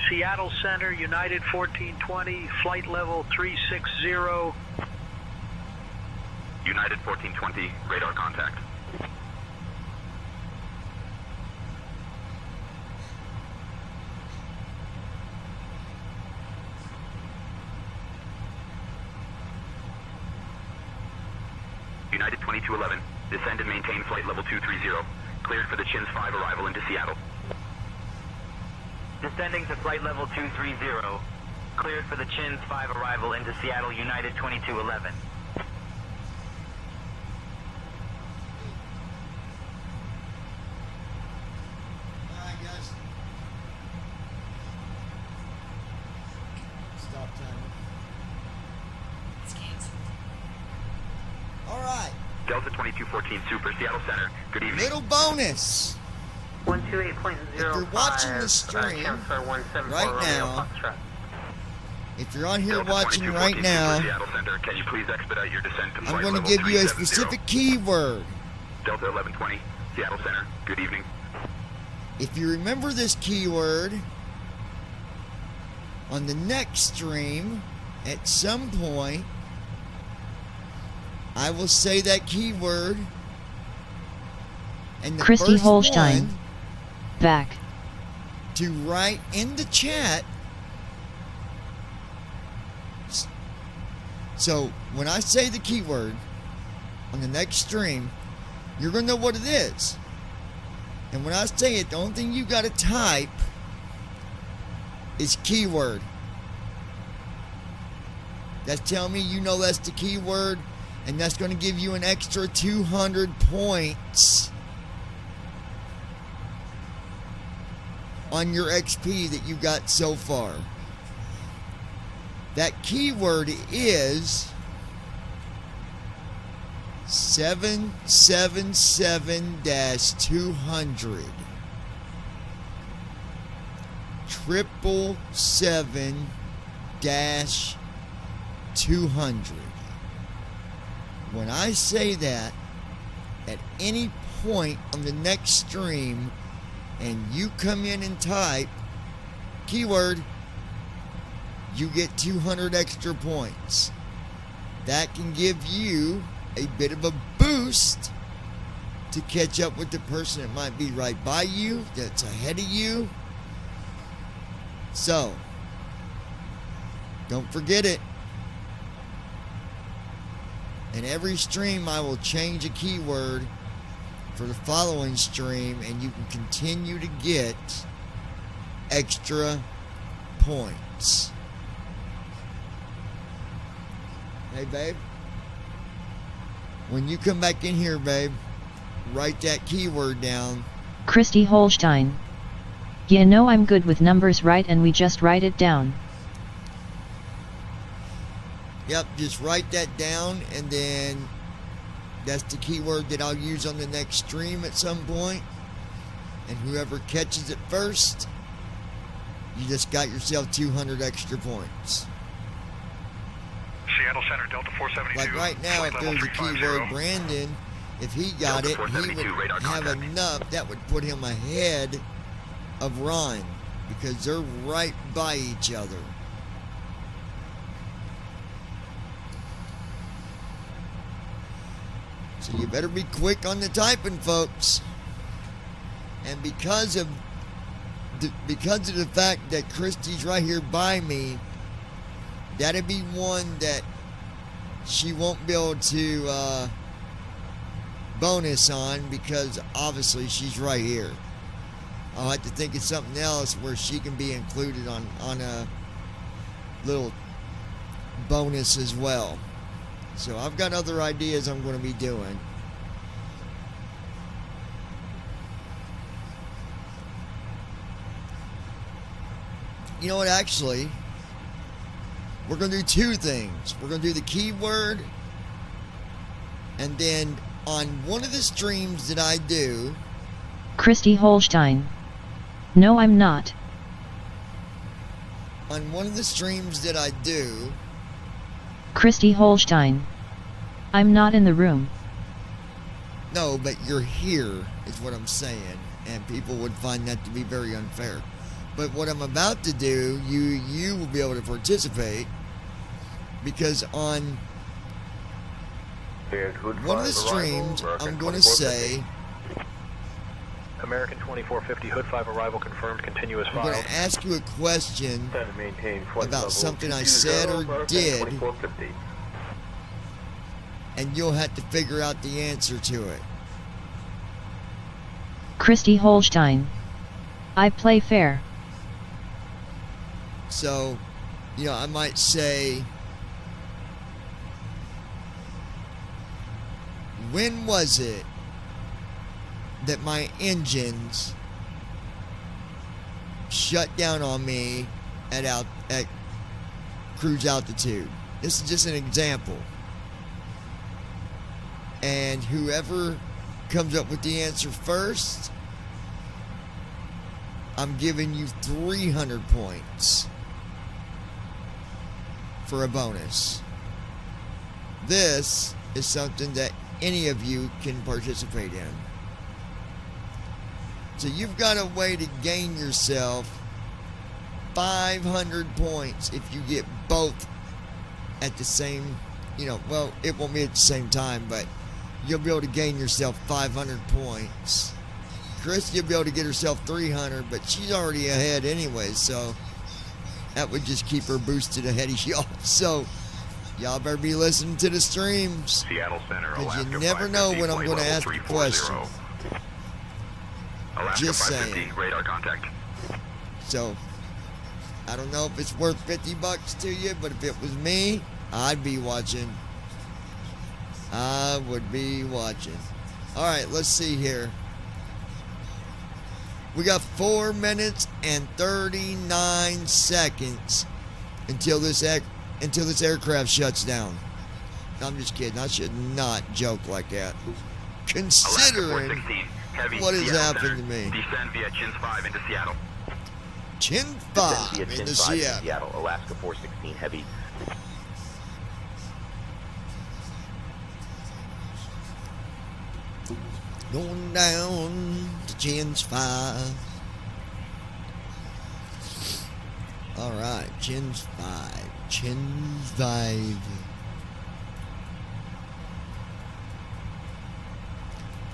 Seattle Center, United 1420, flight level 360. United 1420, radar contact. United 2211, descend and maintain flight level 230. Cleared for the Chins 5 arrival into Seattle. Descending to flight level 230. Cleared for the Chins 5 arrival into Seattle, United 2211. Alright, guys. Stop timer. Alright. Delta 2214 Super, Seattle Center. Good evening. Little bonus. 128.05. If you're watching the stream right now, if you're on here Delta watching 2214 right now, Seattle Center, can you please expedite your descent to I'm flight going to level give you a 370? specific keyword. Delta 1120, Seattle Center. Good evening. If you remember this keyword, on the next stream, at some point, I will say that keyword, and the Christy first Holstein. one Back. to write in the chat. So when I say the keyword on the next stream, you're going to know what it is. And when I say it, the only thing you got to type is keyword. That's telling me you know that's the keyword, and that's going to give you an extra 200 points on your XP that you got so far. That keyword is 777-200. 777-200. When I say that, at any point on the next stream, and you come in and type keyword, you get 200 extra points. That can give you a bit of a boost to catch up with the person that might be right by you, that's ahead of you. So, don't forget it. In every stream, I will change a keyword for the following stream, and you can continue to get extra points. Hey, babe. When you come back in here, babe, write that keyword down. Christy Holstein. You know I'm good with numbers, right? And we just write it down. Yep, just write that down, and then that's the keyword that I'll use on the next stream at some point. And whoever catches it first, you just got yourself 200 extra points. Seattle Center, Delta 472. Like right now, if there's a keyword Brandon, if he got Delta it, he would 472, radar have contact. enough that would put him ahead of Ron, because they're right by each other. So you better be quick on the typing, folks. And because of the fact that Christy's right here by me, that'd be one that she won't be able to bonus on, because obviously she's right here. I'll have to think of something else where she can be included on a little bonus as well. So I've got other ideas I'm going to be doing. You know what, actually, we're going to do two things. We're going to do the keyword, and then on one of the streams that I do... Christy Holstein. No, I'm not. On one of the streams that I do... Christy Holstein. I'm not in the room. No, but you're here, is what I'm saying. And people would find that to be very unfair. But what I'm about to do, you will be able to participate, because on one of the streams, I'm going to say, American 2450, Hood 5 arrival confirmed, continuous I'm file. going to ask you a question about something I said or did, and you'll have to figure out the answer to it. Christy Holstein. I play fair. So, I might say, when was it that my engines shut down on me at cruise altitude? This is just an example. And whoever comes up with the answer first, I'm giving you 300 points for a bonus. This is something that any of you can participate in. So you've got a way to gain yourself 500 points if you get both at the same, well, it won't be at the same time, but you'll be able to gain yourself 500 points. Chris, you'll be able to get herself 300, but she's already ahead anyway, so that would just keep her boosted ahead of y'all. So y'all better be listening to the streams, Seattle Center, because you Alaska never know 550, when I'm going to flight ask level the question. 340. Alaska Just 550, saying. radar contact. So I don't know if it's worth $50 to you, but if it was me, I'd be watching. I would be watching. All right, let's see here. We got 4 minutes and 39 seconds until this aircraft shuts down. No, I'm just kidding. I should not joke like that, considering what has happened to me. Descend via Chins 5 into Seattle. Chin Descend 5 via into Chins 5 into Seattle. Seattle, Alaska 416 Heavy. Going down to Chins 5. All right, Chins 5. Chins 5.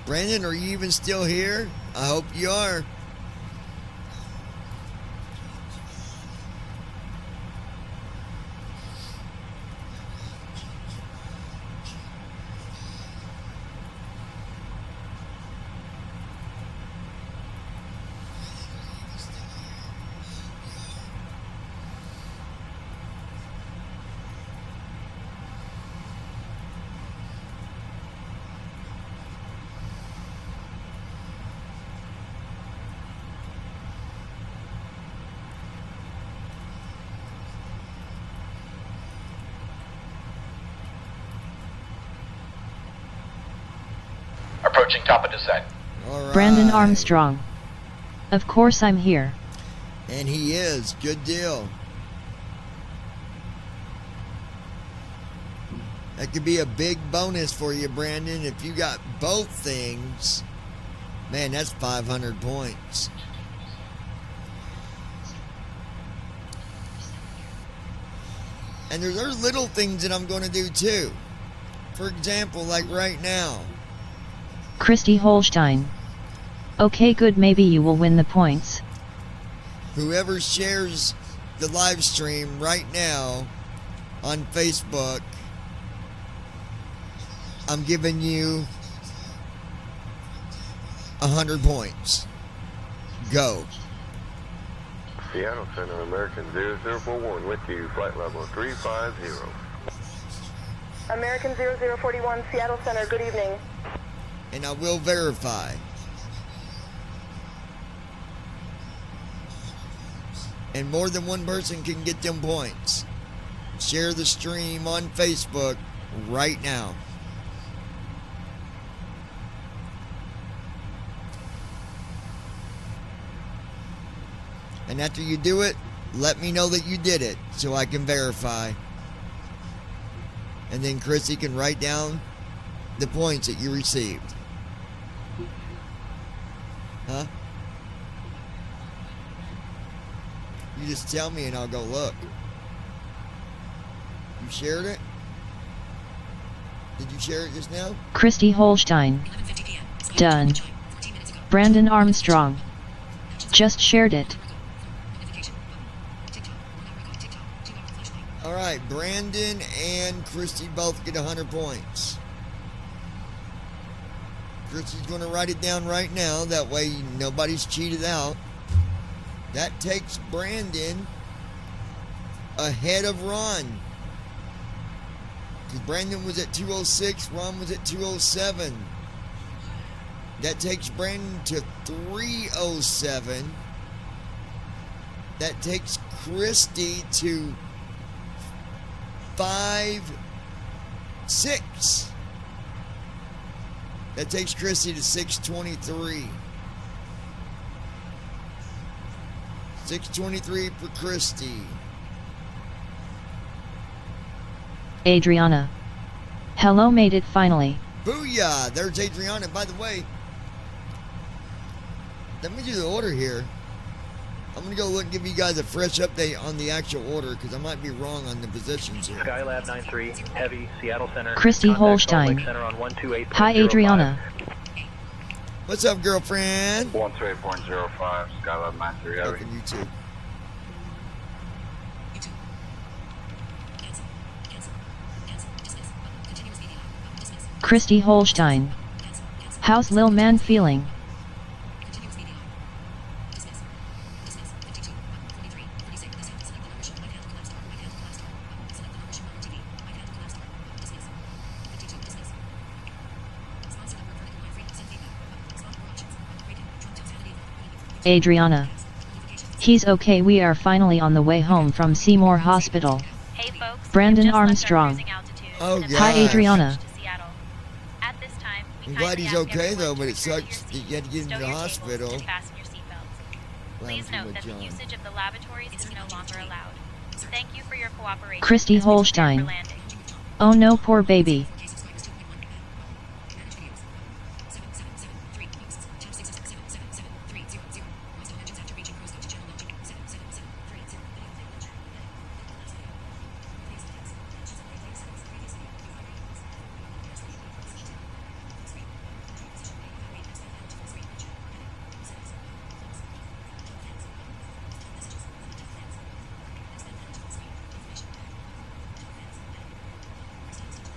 Brandon, are you even still here? I hope you are. Approaching top of descent. All right. Brandon Armstrong. Of course I'm here. And he is. Good deal. That could be a big bonus for you, Brandon. If you got both things, man, that's 500 points. And there's other little things that I'm going to do too. For example, like right now. Christy Holstein. Okay, good, maybe you will win the points. Whoever shares the live stream right now on Facebook, I'm giving you 100 points. Go. Seattle Center, American 0041 with you, flight level 350. American 0041, Seattle Center, good evening. And I will verify. And more than one person can get them points. Share the stream on Facebook right now. And after you do it, let me know that you did it so I can verify. And then Chrissy can write down the points that you received. Huh? You just tell me and I'll go look. You shared it? Did you share it just now? Christy Holstein. Done. Brandon Armstrong. Just shared it. Alright, Brandon and Christy both get 100 points. Christy's going to write it down right now. That way nobody's cheated out. That takes Brandon ahead of Ron. Because Brandon was at 206, Ron was at 207. That takes Brandon to 307. That takes Christy to 5-6. That takes Christy to 623. 623 for Christy. Adriana. Hello, made it finally. Booyah! There's Adriana. By the way, let me do the order here. I'm going to go look and give you guys a fresh update on the actual order because I might be wrong on the positions here. Skylab 93, Heavy, Seattle Center. Christy Holstein. Center on 128.05. Hi, Adriana. What's up, girlfriend? 128.05, Skylab 93, Heavy. Welcome, you too. Christy Holstein. How's Lil Man feeling? Adriana. He's okay. We are finally on the way home from Seymour Hospital. Hey folks, Brandon Armstrong. Oh, gosh. Hi, Adriana. At this time, I'm glad he's okay though, but it sucks that you had to get into the hospital. Please note that the usage of the lavatories is no longer allowed. Thank you for your cooperation. Christy Holstein. Oh no, poor baby.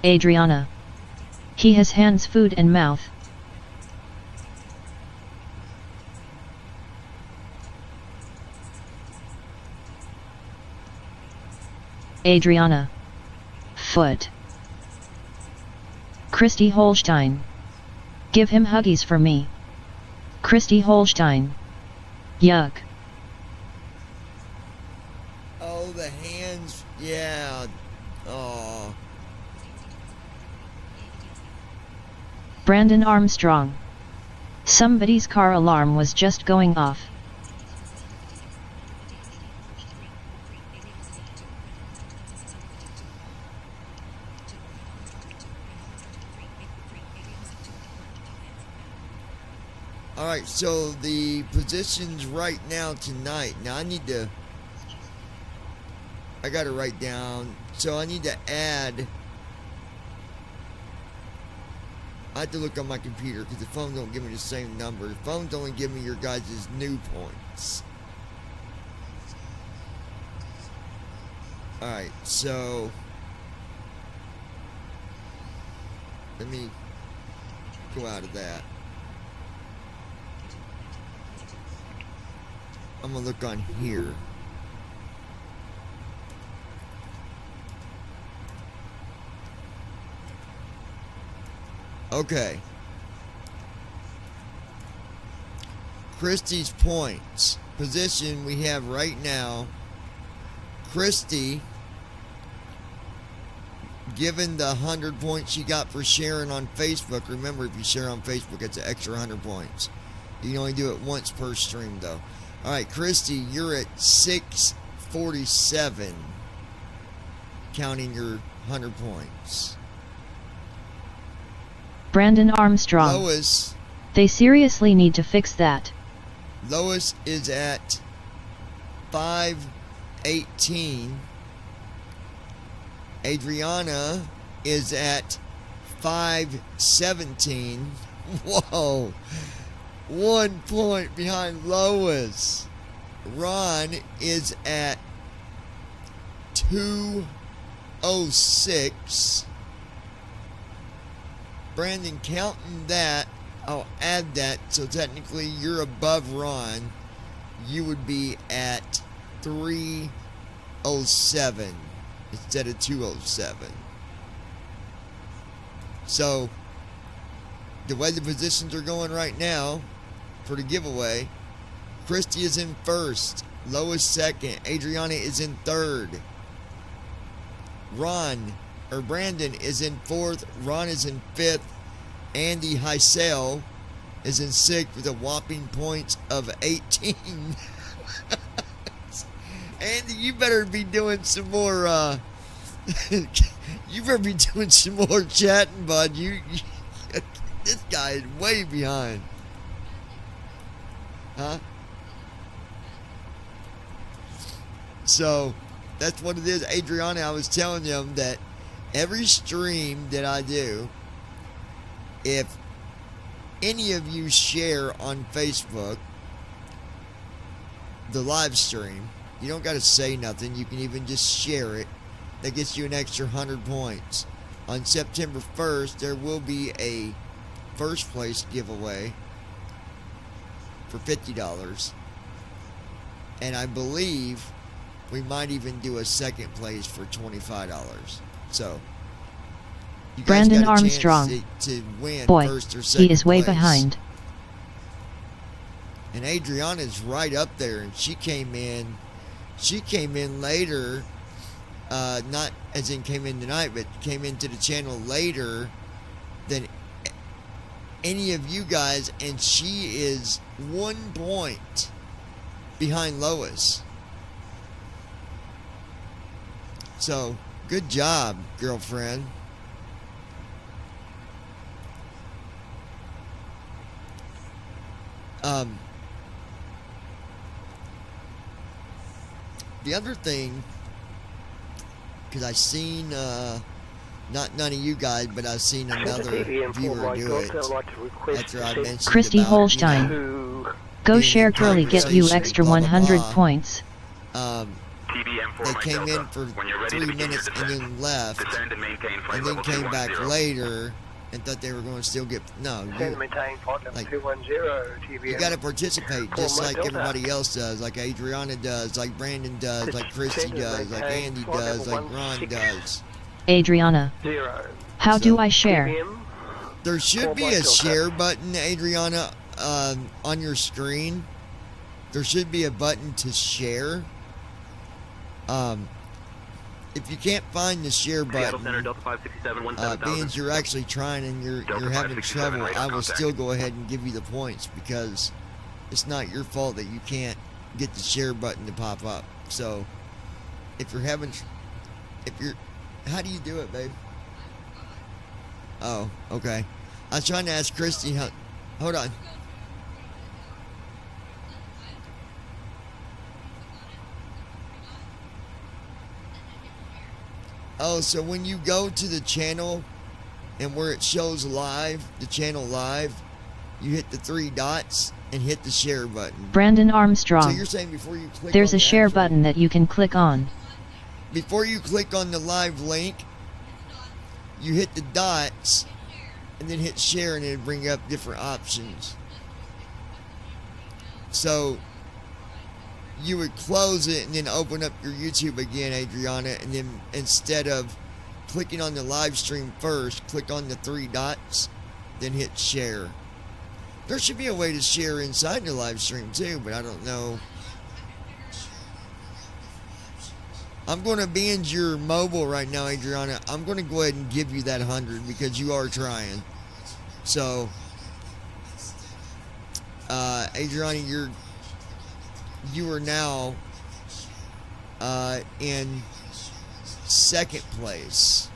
Adriana. He has hands, food and mouth. Adriana. Foot. Christy Holstein. Give him huggies for me. Christy Holstein. Yuck. Oh, the hands. Yeah. Oh. Brandon Armstrong. Somebody's car alarm was just going off. Alright, so the positions right now tonight. Now I gotta write down. So I need to add. I have to look on my computer because the phone don't give me the same number. The phones only give me your guys' new points. Alright, so let me go out of that. I'm gonna look on here. Okay. Christy's points. Position we have right now. Christy, given the 100 points she got for sharing on Facebook. Remember, if you share on Facebook, it's an extra 100 points. You can only do it once per stream, though. Alright, Christy, you're at 647. Counting your 100 points. Brandon Armstrong. Lois. They seriously need to fix that. Lois is at 5 5:18. Adriana is at 5:17. Whoa. 1 point behind Lois. Ron is at 2:06. Brandon, counting that, I'll add that, so technically you're above Ron. You would be at 3:07 instead of 2:07. So, the way the positions are going right now for the giveaway, Christy is in first, Lois second, Adriana is in third, Brandon is in fourth, Ron is in fifth, Andy Heisel is in sixth with a whopping points of 18. Andy, you better be doing some more, you better be doing some more chatting, bud. This guy is way behind. Huh? So, that's what it is. Adriana, I was telling them that every stream that I do, if any of you share on Facebook the live stream, you don't got to say nothing. You can even just share it. That gets you an extra 100 points. On September 1st, there will be a first place giveaway for $50. And I believe we might even do a second place for $25. So, you guys Brandon got a chance Armstrong. to win Boy, first or second he is way place. behind. And Adriana's right up there, and she came in later, not as in came in tonight, but came into the channel later than any of you guys, and she is 1 point behind Lois. So, good job, girlfriend. The other thing, because I seen, none of you guys, but I've seen another viewer do it after I mentioned Christy about, Holstein. Go being share in Curly, get you conversation, extra blah, blah, 100 blah. points. They came in for 3 minutes and then left, and then came back later and thought they were going to still get. No, you got to participate just like everybody else does, like Adriana does, like Brandon does, like Christy does, like Andy does, like Ron does. Adriana. How do I share? There should be a share button, Adriana, on your screen. There should be a button to share. If you can't find the share button, being you're actually trying and you're having trouble, I will still go ahead and give you the points because it's not your fault that you can't get the share button to pop up. So, how do you do it, babe? Oh, okay. I was trying to ask Christy how. Hold on. Oh, so when you go to the channel and where it shows live, the channel live, you hit the 3 dots and hit the share button. Brandon Armstrong. So you're saying before you click There's on a share button that you can click on. Before you click on the live link, you hit the dots and then hit share and it'll bring up different options. So you would close it and then open up your YouTube again, Adriana, and then instead of clicking on the live stream first, click on the 3 dots, then hit share. There should be a way to share inside the live stream too, but I don't know. I'm going to be in your mobile right now, Adriana. I'm going to go ahead and give you that 100 because you are trying. So, Adriana, you are now in second place.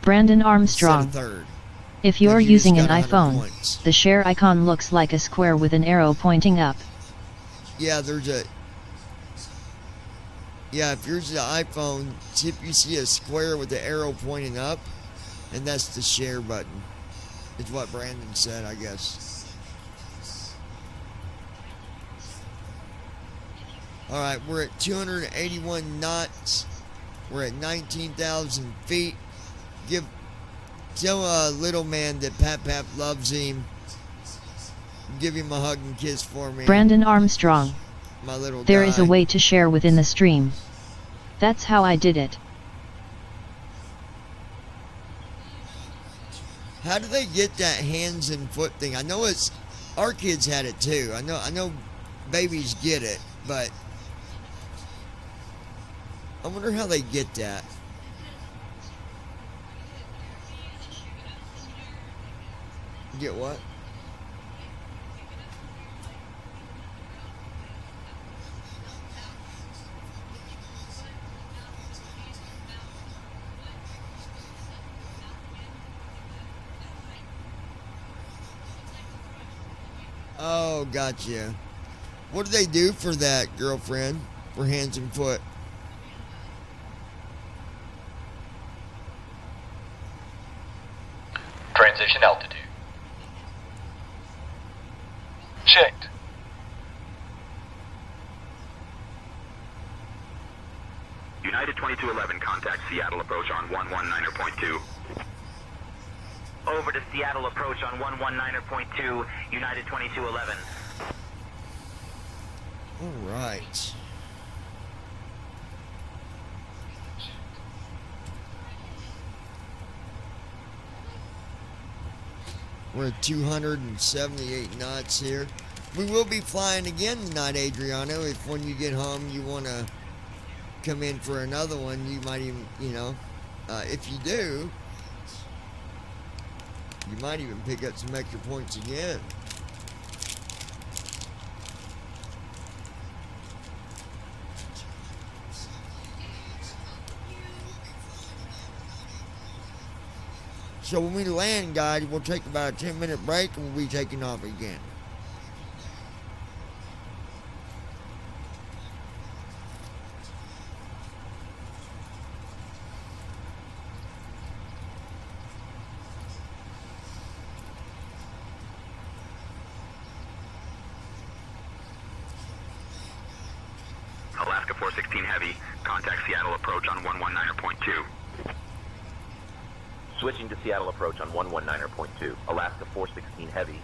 Brandon Armstrong. Instead of third. If you're You just using an got 100 iPhone, points. the share icon looks like a square with an arrow pointing up. Yeah, Yeah, if yours is an iPhone, see if you see a square with the arrow pointing up, and that's the share button. Is what Brandon said, I guess. Alright, we're at 281 knots. We're at 19,000 feet. Tell little man that Pap loves him. Give him a hug and kiss for me. Brandon Armstrong. My little There guy. is a way to share within the stream. That's how I did it. How do they get that hands and foot thing? I know it's our kids had it too. I know babies get it, but I wonder how they get that. Get what? Oh, gotcha. What do they do for that, girlfriend? For hands and foot? Transition altitude. Checked. United 2211, contact Seattle approach on 119.2. Over to Seattle approach on 119.2, United 2211. All right. We're at 278 knots here. We will be flying again tonight, Adriano. If when you get home you want to come in for another one, you might even, if you do, you might even pick up some extra points again. So when we land, guys, we'll take about a 10-minute break and we'll be taking off again. Alaska 416 Heavy, contact Seattle approach on 119.2. Switching to Seattle approach on 119.2, Alaska 416 Heavy.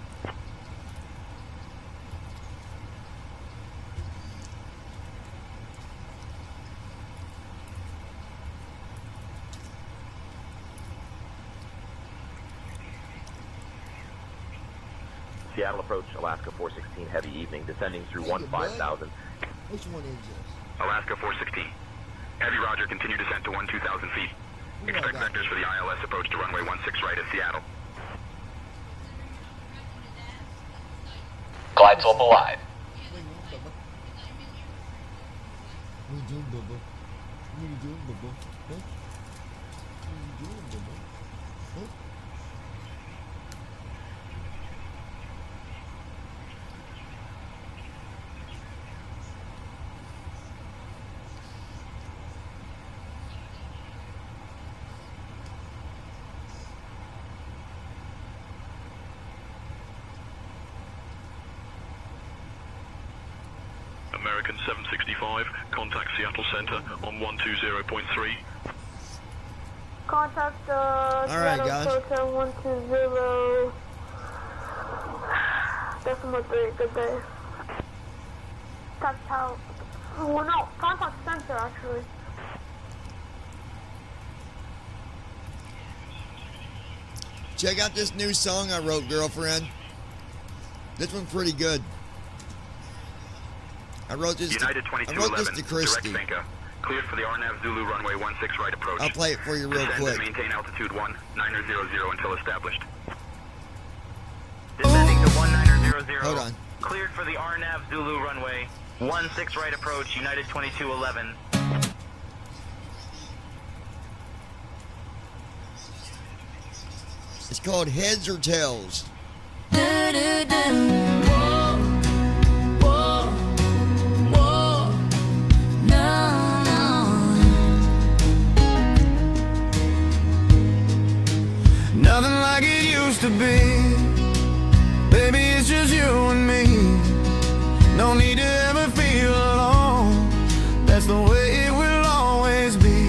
Seattle approach, Alaska 416 Heavy evening, descending through 15,000. Which one is this? Alaska 416. Heavy Roger, continue descent to 12,000 feet. Expect vectors for the ILS approach to runway 16 right at Seattle. Glide slope alive. What are you doing, Bubba? What are you doing, Bubba? Huh? What are you doing, Bubba? Huh? American 765, contact Seattle Center on 120.3. Contact right, guys. Hotel 120. Decimal 3, good day. That's how. Well, no, contact center actually. Check out this new song I wrote, girlfriend. This one's pretty good. I wrote this. United I 2211, wrote this to Christy. direct Finca. Cleared for the RNAV Zulu runway 16 right approach. I'll play it for you real Descend quick. and maintain altitude 1900 until established. Descending to 1900. Hold on. Cleared for the RNAV Zulu runway 16 right approach, United 2211. It's called Heads or Tails. to be. Baby, it's just you and me. No need to ever feel alone. That's the way it will always be.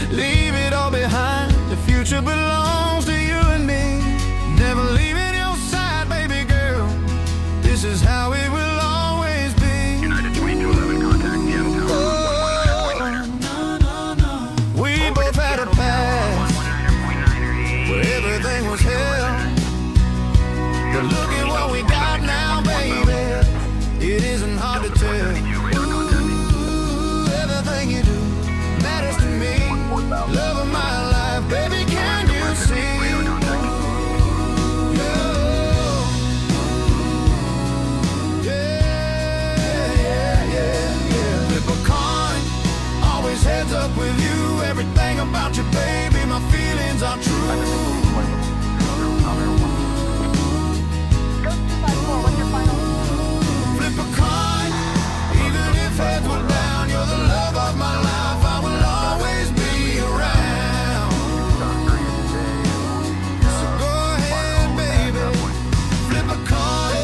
Leave it all behind. The future belongs to you and me. Never leaving your side, baby girl. This is how it will always be. United 2211, contact Seattle Tower. We both had a past where everything was hell. But look at what we got now, baby. It isn't hard to tell. Ooh, everything you do matters to me. Love of my life, baby, can you see? Yeah. Flip a coin, always heads up with you. Everything about you, baby, my feelings are true. Flip a coin, even if heads were down, you're the love of my life. I will always be around. So go ahead, baby. Flip a coin,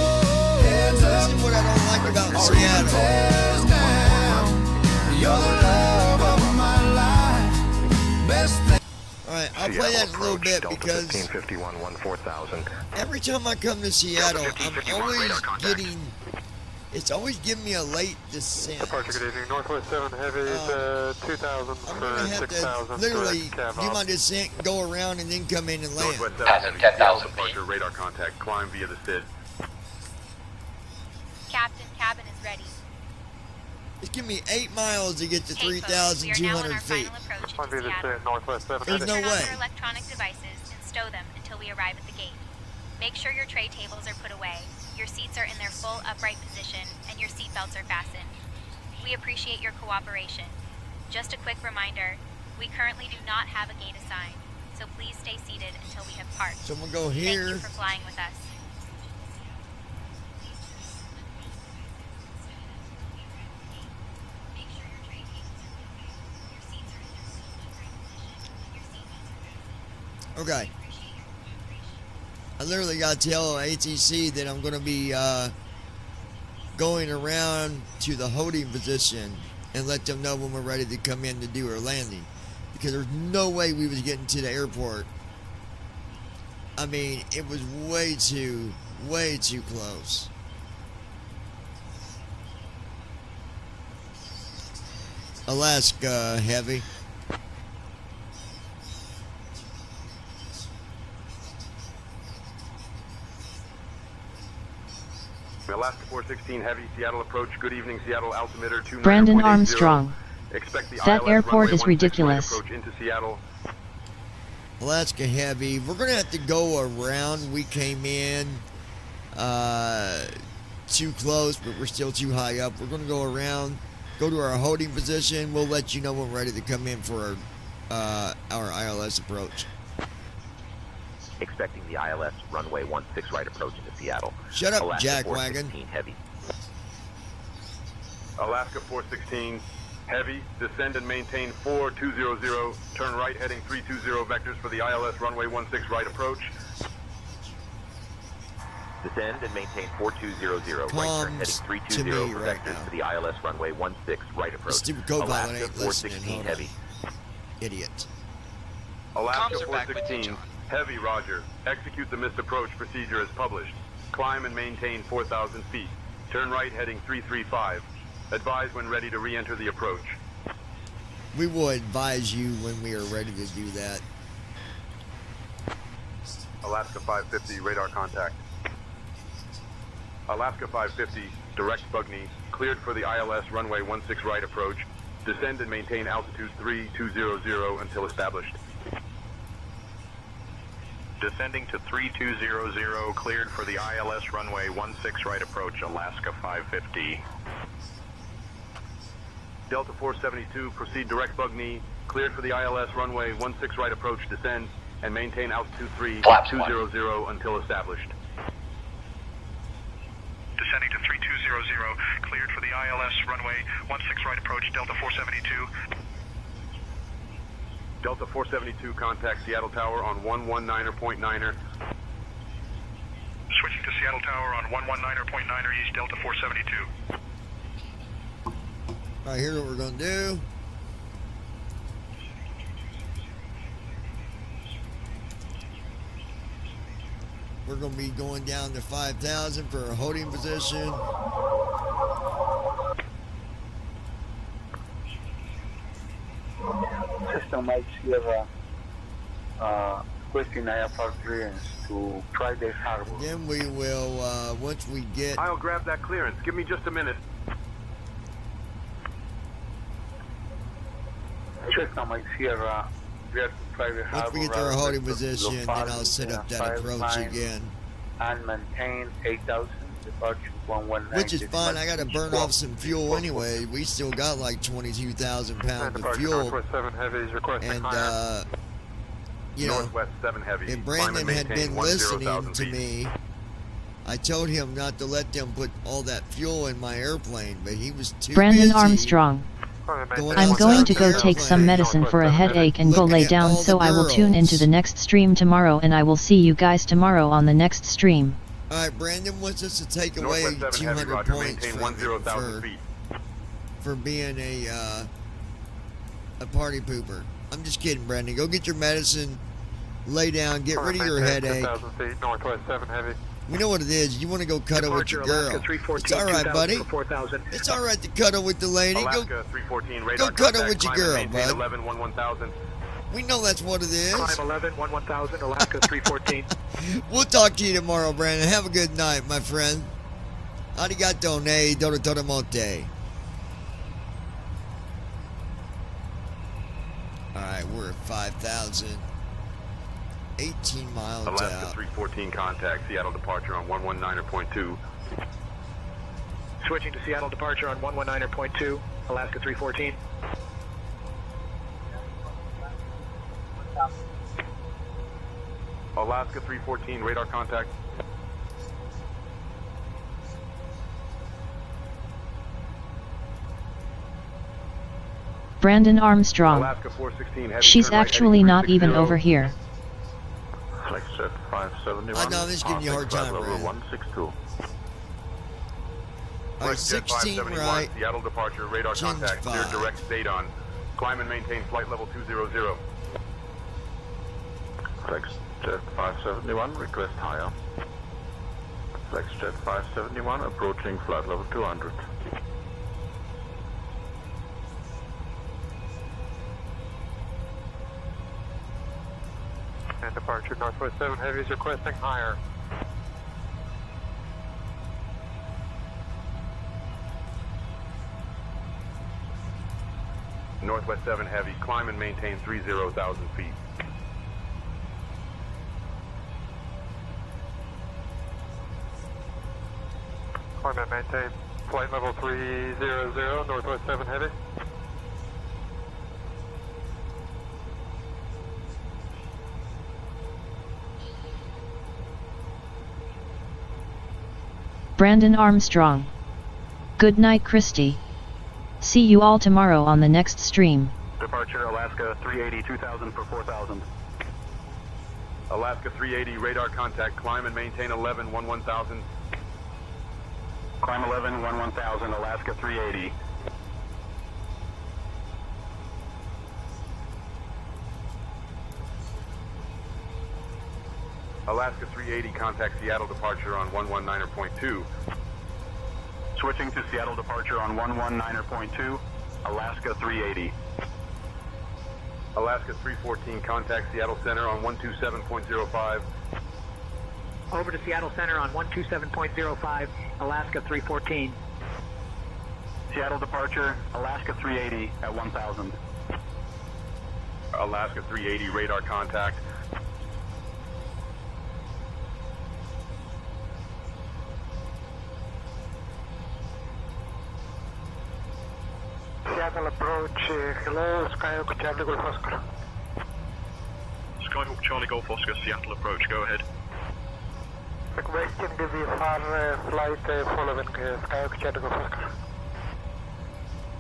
heads up. This is what I don't like about Seattle. Heads down. You're the love of my life. Best thing. Alright, I'll play that in a little bit because 1551 14,000. every time I come to Seattle, I'm always getting, it's always giving me a late descent. Departure, good evening. Northwest 7 Heavy is 2,000 I'm for gonna have 6,000. to literally do my descent, go around, and then come in and land. Northwest 7 Passing Heavy, 10,000 Seattle feet. departure, radar contact, climb via the SID. Captain, cabin is ready. It's giving me 8 miles to get to Hey, folks, we are now on 3,200 our feet. final approach Climb into via the Seattle. SID, Northwest 7 There's Heavy. no Turn way. off your electronic devices and stow them until we arrive at the gate. Make sure your tray tables are put away, your seats are in their full upright position, and your seatbelts are fastened. We appreciate your cooperation. Just a quick reminder, we currently do not have a gate assigned, so please stay seated until we have parked. So I'm gonna go Thank here. you for flying with us. Make sure your tray tables are put away, your seats are in their full upright position, and your seatbelts are fastened. Okay. I literally got to tell ATC that I'm going to be going around to the holding position and let them know when we're ready to come in to do our landing, because there's no way we was getting to the airport. I mean, it was way too close. Alaska Heavy. Alaska 416 Heavy, Seattle approach. Good evening, Seattle altimeter 29.80. Brandon Armstrong. Expect the That ILS airport runway is 16 ridiculous. approach into Seattle. Alaska Heavy. We're going to have to go around. We came in too close, but we're still too high up. We're going to go around, go to our holding position. We'll let you know when we're ready to come in for our ILS approach. Expecting the ILS runway 16 right approach into Seattle. Shut up, Alaska Jackwagon. 416 Heavy. Alaska 416 Heavy, descend and maintain 4200. Turn right heading 320 vectors for the ILS runway 16 right approach. Descend and maintain 4200. Right turn heading Comms 320 to me for right vectors now. for the ILS runway 16 right approach. Stupid co-pilot Alaska ain't listening. 416 Hold Heavy. on. Idiot. Alaska Comms are back with you, 416 John. Heavy, roger. Execute the missed approach procedure as published. Climb and maintain 4,000 feet. Turn right heading 335. Advise when ready to re-enter the approach. We will advise you when we are ready to do that. Alaska 550, radar contact. Alaska 550, direct Bugney, cleared for the ILS runway 16 right approach. Descend and maintain altitude 3200 until established. Descending to 3200, cleared for the ILS runway 16 right approach, Alaska 550. Delta 472, proceed direct Bugney, cleared for the ILS runway 16 right approach, descend and maintain altitude 3200 until established. Descending to 3200, cleared for the ILS runway 16 right approach, Delta 472. Delta 472, contact Seattle Tower on 119.9er. Switching to Seattle Tower on 119.9er East, Delta 472. All right, here's what we're going to do. We're going to be going down to 5,000 for a holding position. System Mike Sierra, requesting IFR clearance to Friday Harbor. Then we will, once we get... I'll grab that clearance. Give me just a minute. System Mike Sierra, clear to Friday Harbor. Once we get to our holding position, then I'll set up that approach again. And maintain 8,000, departure 119. Which is fine. I got to burn off some fuel anyway. We still got like 22,000 pounds of fuel. Northwest 7 Heavy is requesting And, higher. you know, Northwest 7 Heavy. if Brandon had been listening to me, I told him not to let them put all that fuel in my airplane, but he was too Brandon busy. Armstrong. I'm going to go take some medicine for a headache and go lay down, so I will tune into the next stream tomorrow, and I will see you guys tomorrow on the next stream. All right, Brandon wants us to take away Northwest 7 Heavy, 200 Roger. points Maintain from him 10,000 feet. for being a party pooper. I'm just kidding, Brandon. Go get your medicine, lay down, get rid of your headache. 10,000 feet, Northwest 7 Heavy. We know what it is. You want to go cuddle with your girl. It's all right, buddy. It's all right to cuddle with the lady. Alaska 314, radar go cuddle contact, with your climb and girl, maintain bud. 11 1000. We know that's what it is. Climb 11, 1000, Alaska 314. We'll talk to you tomorrow, Brandon. Have a good night, my friend. Arigato ne dorotoromote. All right, we're at 5,000. 18 miles Alaska out. 314, contact Seattle departure on 119.2. Switching to Seattle departure on 119.2, Alaska 314. Alaska 314, radar contact. Brandon Armstrong. Alaska 416, heavy, She's turn right, actually heading not even 360. over here. Flex jet 571. I know, I'm just giving you a hard time, level Brandon. 162. All right, Flex jet 16 571, right. Seattle departure, radar Change contact, clear 5. direct state on. Climb and maintain flight level 200. Flex jet 571, request higher. Flex jet 571, approaching flight level 200. And departure Northwest 7 Heavy is requesting higher. Northwest 7 heavy, climb and maintain 30,000 feet. Climb and maintain flight level 300, Northwest 7 Heavy. Brandon Armstrong. Good night, Christy. See you all tomorrow on the next stream. Departure Alaska 380, 2000 for 4000. Alaska 380, radar contact, climb and maintain 11 1000. Climb 11, 1000, Alaska 380. Alaska 380, contact Seattle departure on 119.2. Switching to Seattle departure on 119.2, Alaska 380. Alaska 314, contact Seattle Center on 127.05. Over to Seattle Center on 127.05, Alaska 314. Seattle departure, Alaska 380 at 1000. Alaska 380, radar contact. Seattle approach, hello, Skyhawk Charlie Golf Oscar. Skyhawk Charlie Golf Oscar, Seattle approach, go ahead. Requesting the VFR flight following Skyhawk Charlie Golf Oscar.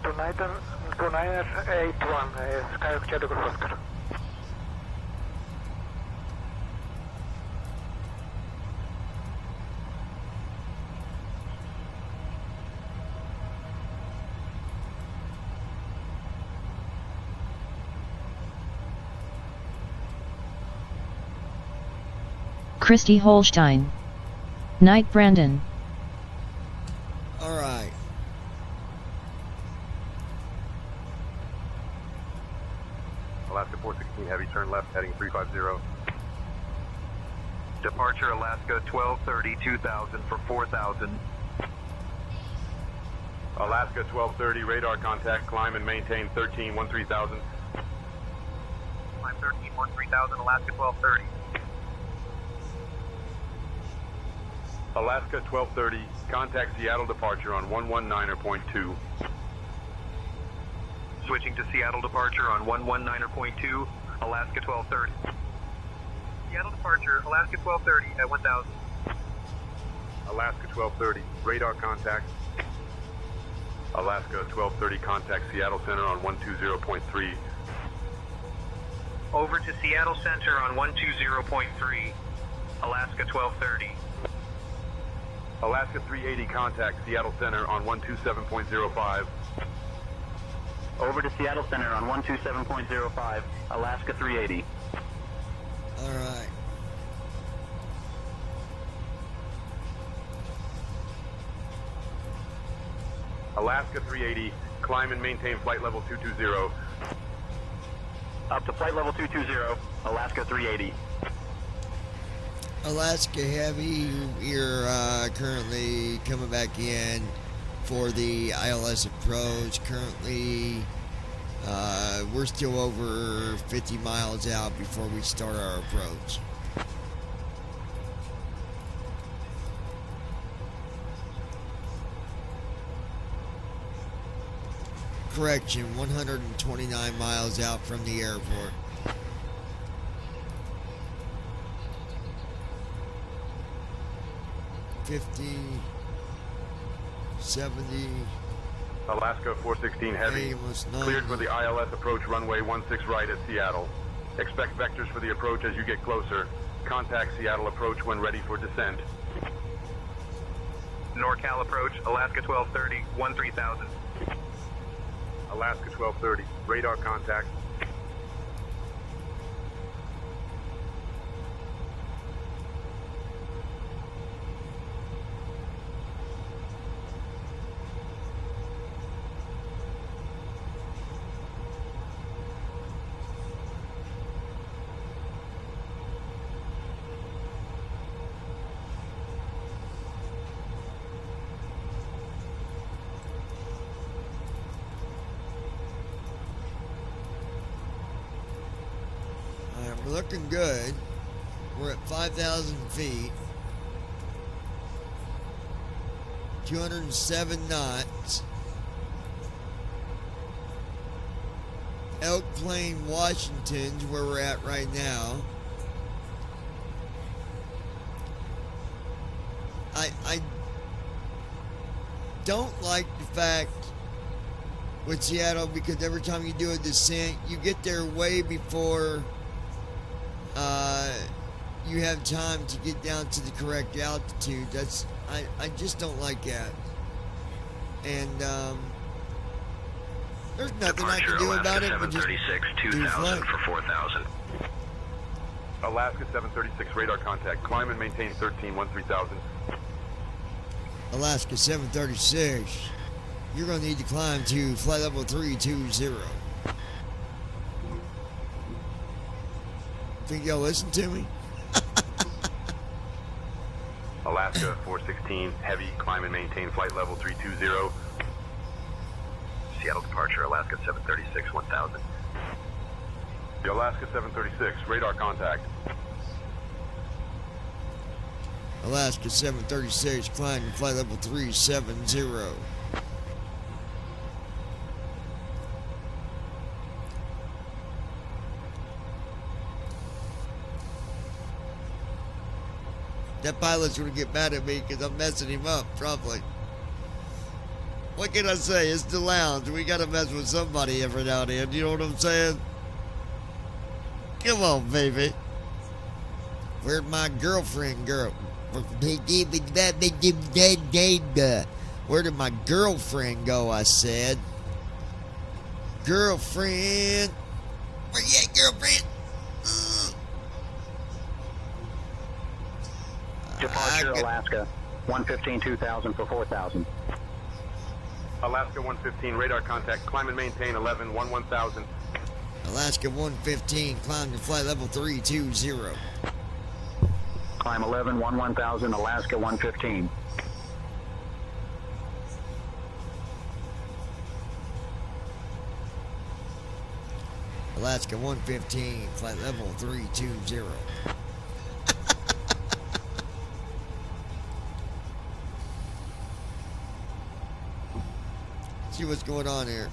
2981, Skyhawk Charlie Golf Oscar. Christy Holstein. Knight Brandon. All right. Alaska 416 Heavy, turn left, heading 350. Departure Alaska 1230, 2000 for 4000. Alaska 1230, radar contact, climb and maintain 13-13,000. Climb 13-13,000, Alaska 1230. Alaska 1230, contact Seattle departure on 119.2. Switching to Seattle departure on 119.2, Alaska 1230. Seattle departure, Alaska 1230 at 1000. Alaska 1230, radar contact. Alaska 1230, contact Seattle Center on 120.3. Over to Seattle Center on 120.3, Alaska 1230. Alaska 380, contact Seattle Center on 127.05. Over to Seattle Center on 127.05, Alaska 380. All right. Alaska 380, climb and maintain flight level 220. Up to flight level 220, Alaska 380. Alaska Heavy, you're currently coming back in for the ILS approach. Currently, we're still over 50 miles out before we start our approach. Correction, 129 miles out from the airport. $50, $70. Alaska 416 Heavy, cleared for the ILS approach runway 16 right at Seattle. Expect vectors for the approach as you get closer. Contact Seattle approach when ready for descent. NorCal approach, Alaska 1230, 13,000. Alaska 1230, radar contact. We're looking good. We're at 5,000 feet. 207 knots. Elk Plain, Washington's where we're at right now. I don't like the fact with Seattle because every time you do a descent, you get there way before you have time to get down to the correct altitude. That's I just don't like that. And there's nothing I can do about it. But just 2000 for 4000. Alaska 736, radar contact. Climb and maintain 13-13,000. Alaska 736, you're going to need to climb to flight level 320. Think y'all listen to me? Alaska 416, heavy, climb and maintain flight level 320. Seattle departure, Alaska 736, 1000. The Alaska 736, radar contact. Alaska 736, climb to flight level 370. That pilot's gonna get mad at me because I'm messing him up, probably. What can I say? It's the lounge. We gotta mess with somebody every now and then. You know what I'm saying? Come on, baby. Where'd my girlfriend go? Where did my girlfriend go? I said. Girlfriend. Where you at, girlfriend? Departure Alaska, 115 2000 for 4000. Alaska 115, radar contact, climb and maintain 11 1000. Alaska 115, climb to flight level 320. Climb 11 1000, Alaska 115. Alaska 115, flight level 320. See what's going on here.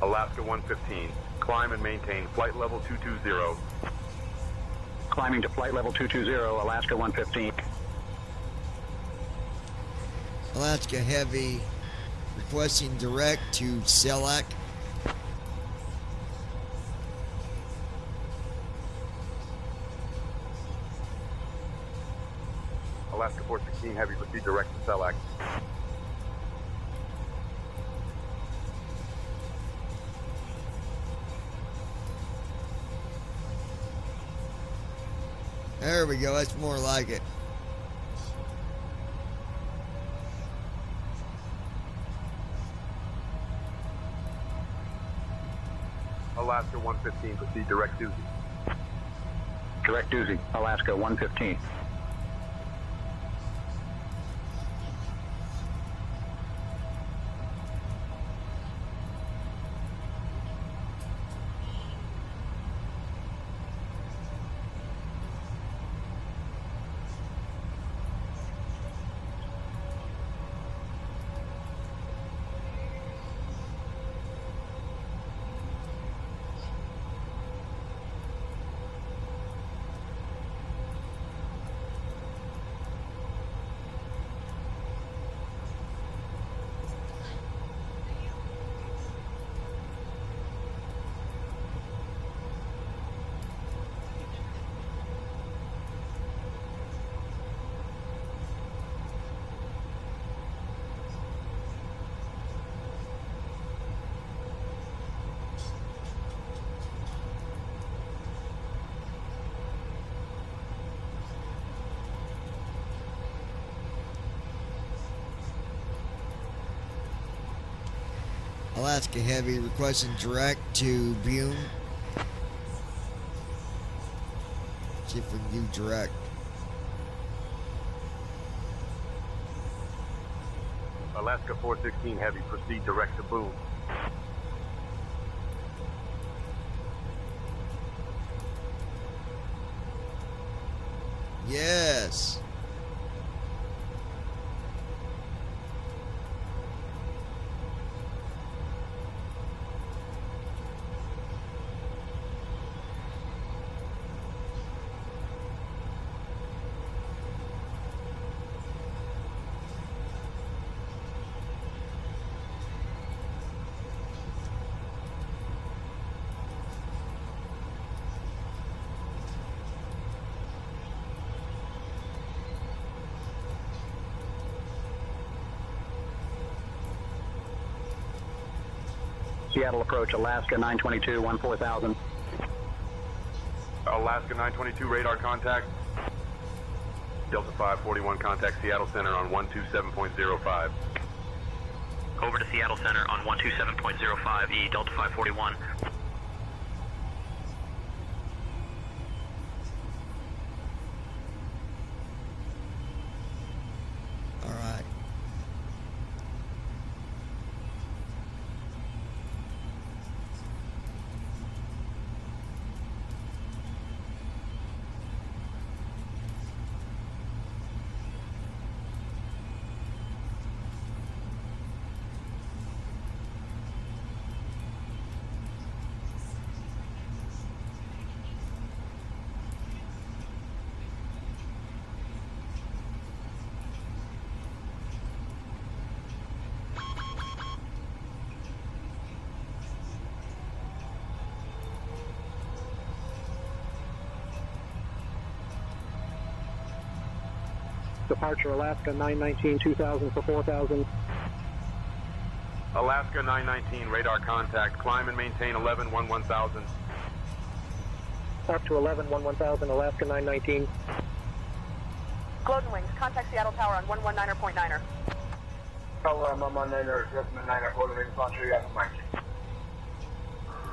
Alaska 115, climb and maintain flight level 220. Climbing to flight level 220, Alaska 115. Alaska Heavy requesting direct to Selak. Alaska 416 Heavy, proceed direct to Selak. There we go, that's more like it. Alaska 115, proceed direct Doozy. Direct Doozy, Alaska 115. Alaska Heavy requesting direct to Bume. See if we can do direct. Alaska 416 Heavy, proceed direct to Boom. Yes. Seattle approach, Alaska 922, 14,000. Alaska 922, radar contact. Delta 541, contact Seattle Center on 127.05. Over to Seattle Center on 127.05, E, Delta 541. All right. Departure Alaska 919 2000 for 4000. Alaska 919, radar contact. Climb and maintain 11-1000. Up to 11-1000, Alaska 919. Golden Wings, contact Seattle Tower on 119.9er. Tower, I'm on 9er, Adjustment 9er, Golden Wings, launcher, you have a mic.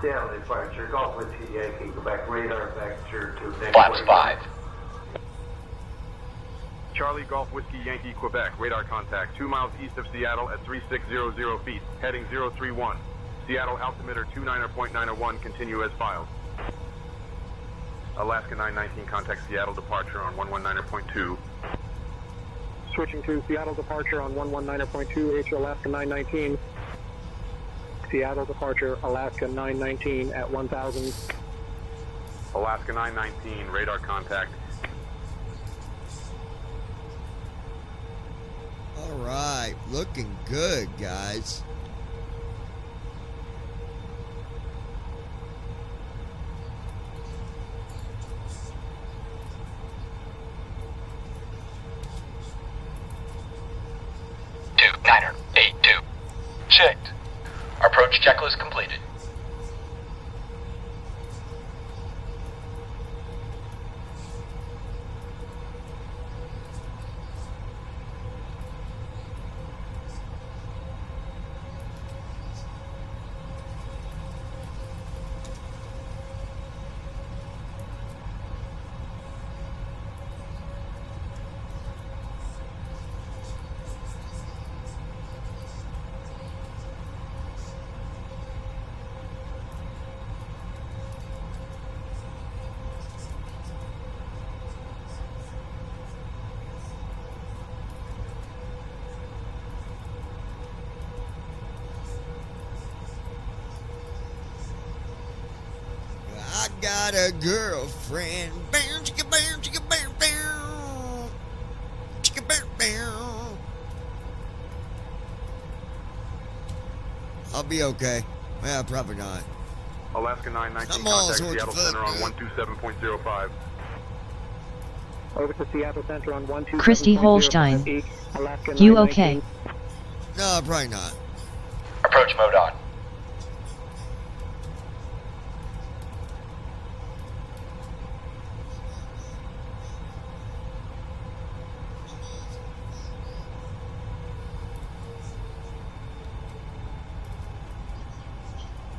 Seattle departure, Golf Whiskey Yankee, Quebec, radar vector to next Flaps 5. Charlie Golf Whiskey Yankee, Quebec, radar contact. 2 miles east of Seattle at 3600 feet, heading 031. Seattle altimeter 29.901, continue as filed. Alaska 919, contact Seattle departure on 119.2. Switching to Seattle Departure on 119.2, H Alaska 919. Seattle Departure, Alaska 919 at 1000. Alaska 919, radar contact. All right, looking good, guys. Niner 82. Checked. Approach checklist completed. I got a girlfriend. Bow, chicka, bow, chicka, bow, bow. Chicka, bow, bow. I'll be okay. Yeah, probably not. Alaska 919, I'm all contact sorts Seattle of Center on fucked 127.05. Over to Seattle Center on 127.05. Christy Holstein. Alaska You 919. okay? No, probably not. Approach mode on.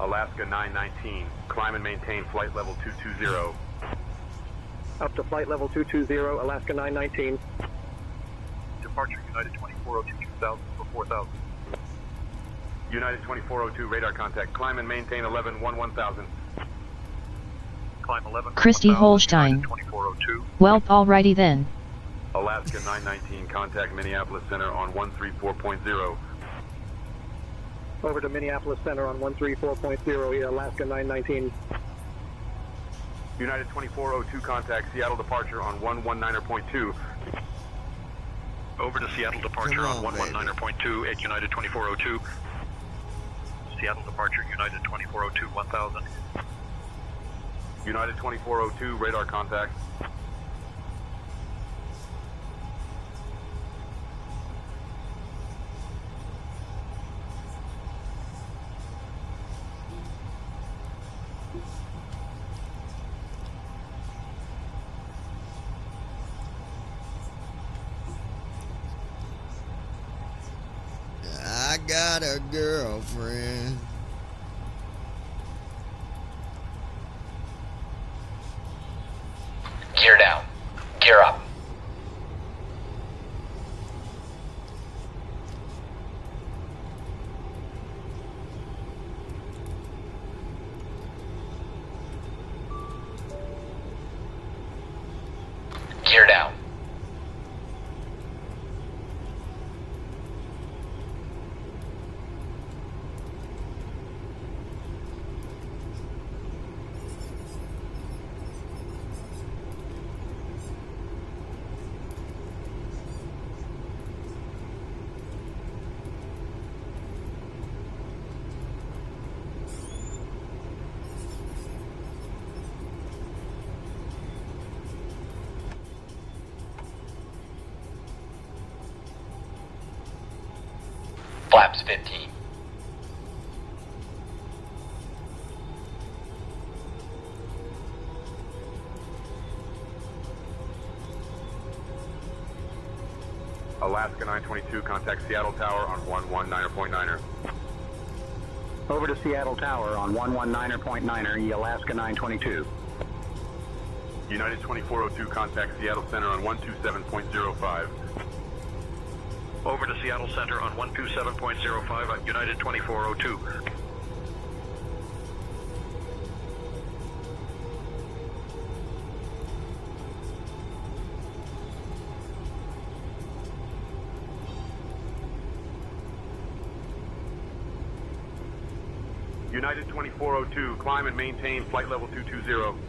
Alaska 919, climb and maintain flight level 220. Up to flight level 220, Alaska 919. Departure United 2402 2000 for 4000. United 2402, radar contact. Climb and maintain 11-1000. Climb 11. Christy Holstein. 2402. Welp, alrighty then. Alaska 919, contact Minneapolis Center on 134.0. Over to Minneapolis Center on 134.0 here, Alaska 919. United 2402, contact Seattle departure on 119.2. Over to Seattle departure Come on on, 119.2 at United 2402. Seattle departure United 2402 1000. United 2402, radar contact. I got a girlfriend. Gear down. Gear up. Gear down. Flaps 15. Alaska 922, contact Seattle Tower on 119.9er. Over to Seattle Tower on 119.9er, Alaska 922. United 2402, contact Seattle Center on 127.05. Over to Seattle Center on 127.05 at United 2402. United 2402, climb and maintain flight level 220.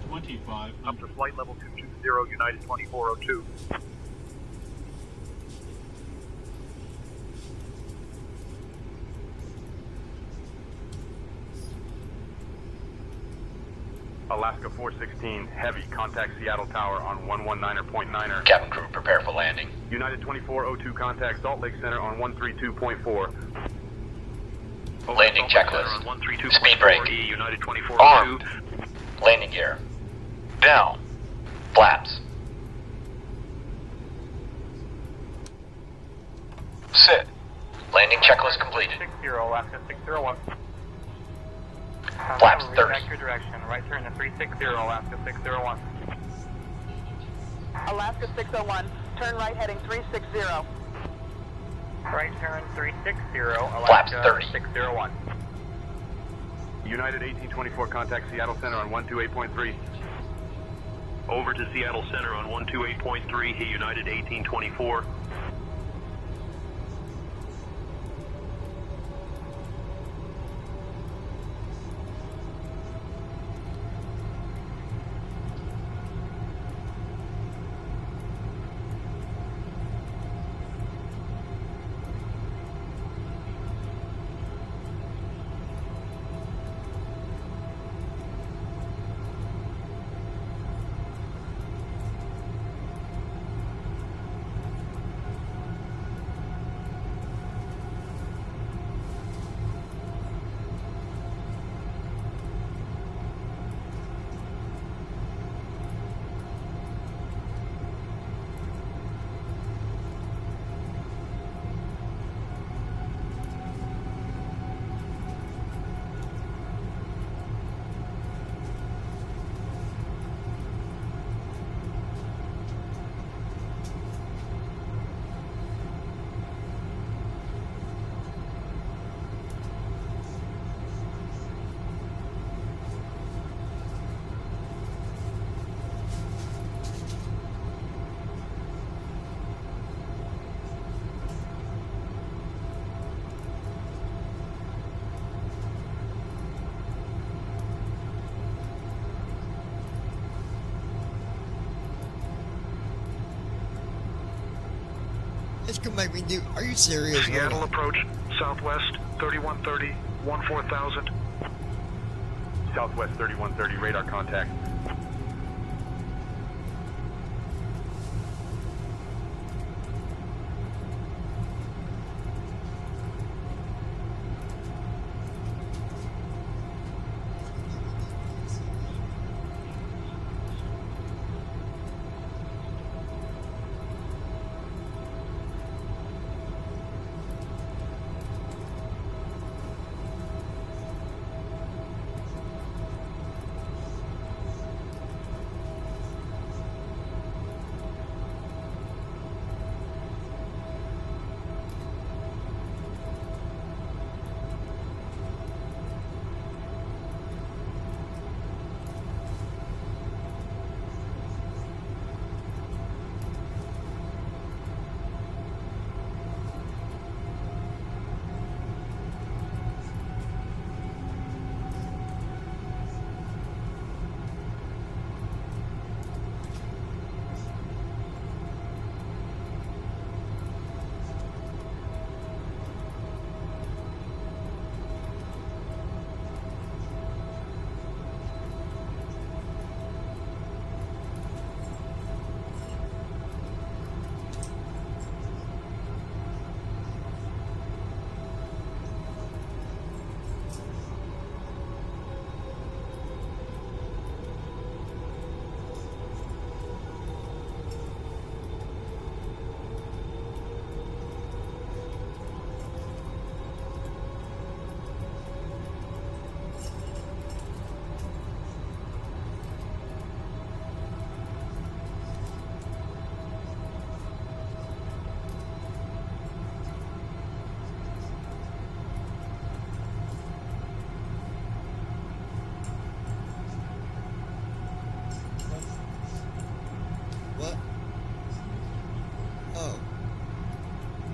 25. Up to flight level 220, United 2402. Alaska 416, heavy, contact Seattle Tower on 119.9er. Cabin crew, prepare for landing. United 2402, contact Salt Lake Center on 132.4. Landing checklist. Speed brake. United 2402. Armed. Landing gear. Down. Flaps. Sit. Landing checklist completed. 60, Alaska 601. Flaps 30. Back your direction. Right turn to 360, Alaska 601. Alaska 601, turn right heading 360. Right turn 360, Alaska Flaps 30. 601. United 1824, contact Seattle Center on 128.3. Over to Seattle Center on 128.3, United 1824. This could make me do. Are you serious? Seattle approach, southwest 3130, 14,000. Southwest 3130, radar contact.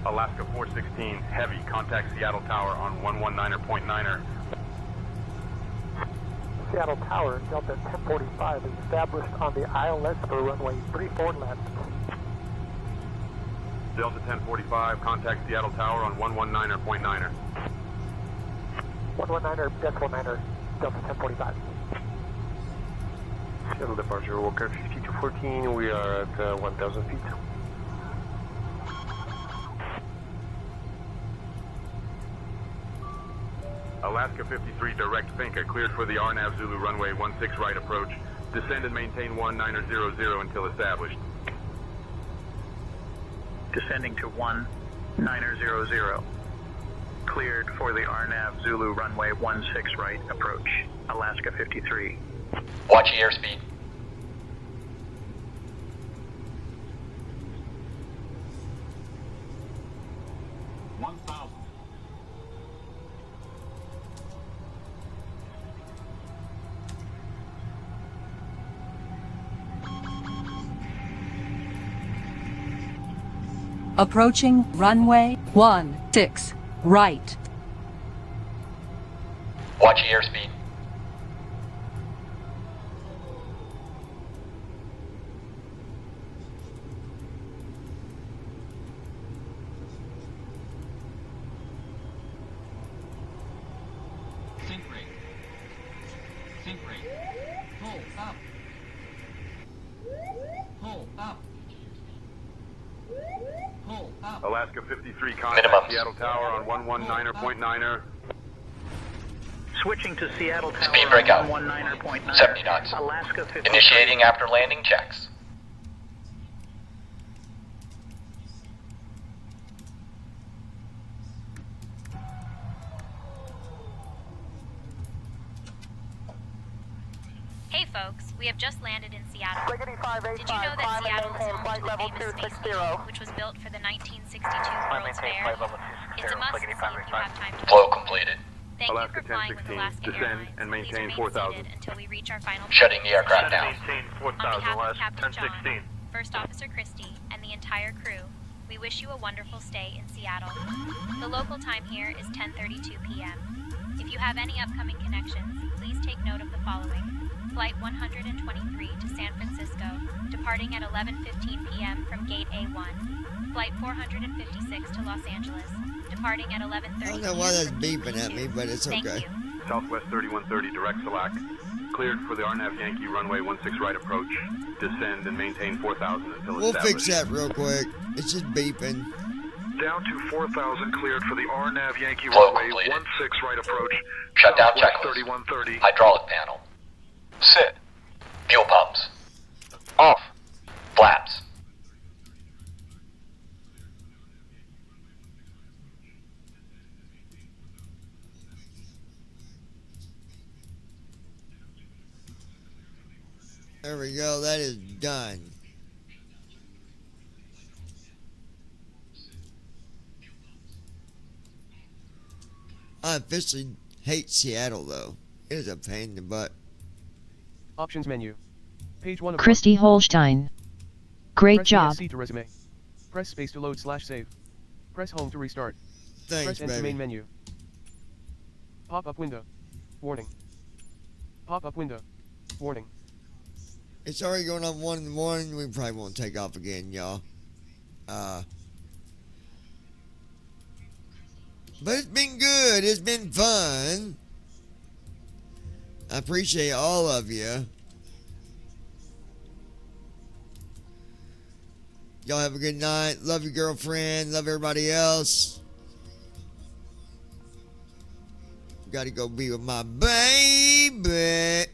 Alaska 416 Heavy, contact Seattle Tower on 119.9er. Seattle Tower, Delta 1045 is established on the ILS for runway 34 left. Delta 1045, contact Seattle Tower on 119.9er. 119er, decimal 9er, Delta 1045. Seattle departure, Walker 5214, we are at 1,000 feet. Alaska 53 direct Finca, cleared for the RNAV Zulu runway 16 right approach. Descend and maintain 1900 until established. Descending to 1900. Cleared for the RNAV Zulu runway 16 right approach. Alaska 53. Watch your airspeed. Approaching runway 16 right. Watch your airspeed. Sync rate. Sync rate. Pull up. Pull up. Pull up. Alaska 53, contact Minimums. Seattle Tower on 119.9er. Switching to Seattle Tower Speed breakout. 119.9. 70 knots. Alaska 53. Initiating after landing checks. Hey folks, we have just landed in Seattle. Brigadine 585, Did you know that climb and Seattle is maintain home flight to the level famous Space 260. Needle, which was built for the 1962 World's Fair? It's a must-see if you have time to Flow visit. completed. Thank Alaska you for flying with 1016, Alaska descend Airlines. and Please maintain remain 4,000. seated until we reach our final Shutting the aircraft destination. down. On behalf of Captain John, First Officer Christie, and the entire crew, we wish you a wonderful stay in Seattle. The local time here is 10:32 p.m. If you have any upcoming connections, please take note of the following. Flight 123 to San Francisco, departing at 11:15 p.m. from Gate A1. Flight 456 to Los Angeles, departing at 11:30 I don't know why that's beeping at me, but it's Thank okay. you. Southwest 3130, direct Salac. Cleared for the RNAV Yankee runway 16 right approach. Descend and maintain 4,000 until We'll established. fix that real quick. It's just beeping. Down to 4,000, cleared for the RNAV Yankee Flow runway completed. 16 right approach. Shutdown Southwest checklist. 3130. Hydraulic panel. Sit. Fuel pumps. Off. Flaps. There we go. That is done. I officially hate Seattle, though. It is a pain in the butt. Options menu. Page 1 of Christy Holstein. Great Press job. ESC to resume. Press space to load /save. Press home to restart. Thanks, Press enter baby. main menu. Pop-up window. Warning. Pop-up window. Warning. It's already going on 1 in the morning. We probably won't take off again, y'all. But it's been good. It's been fun. I appreciate all of you. Y'all have a good night. Love your girlfriend. Love everybody else. Gotta go be with my baby.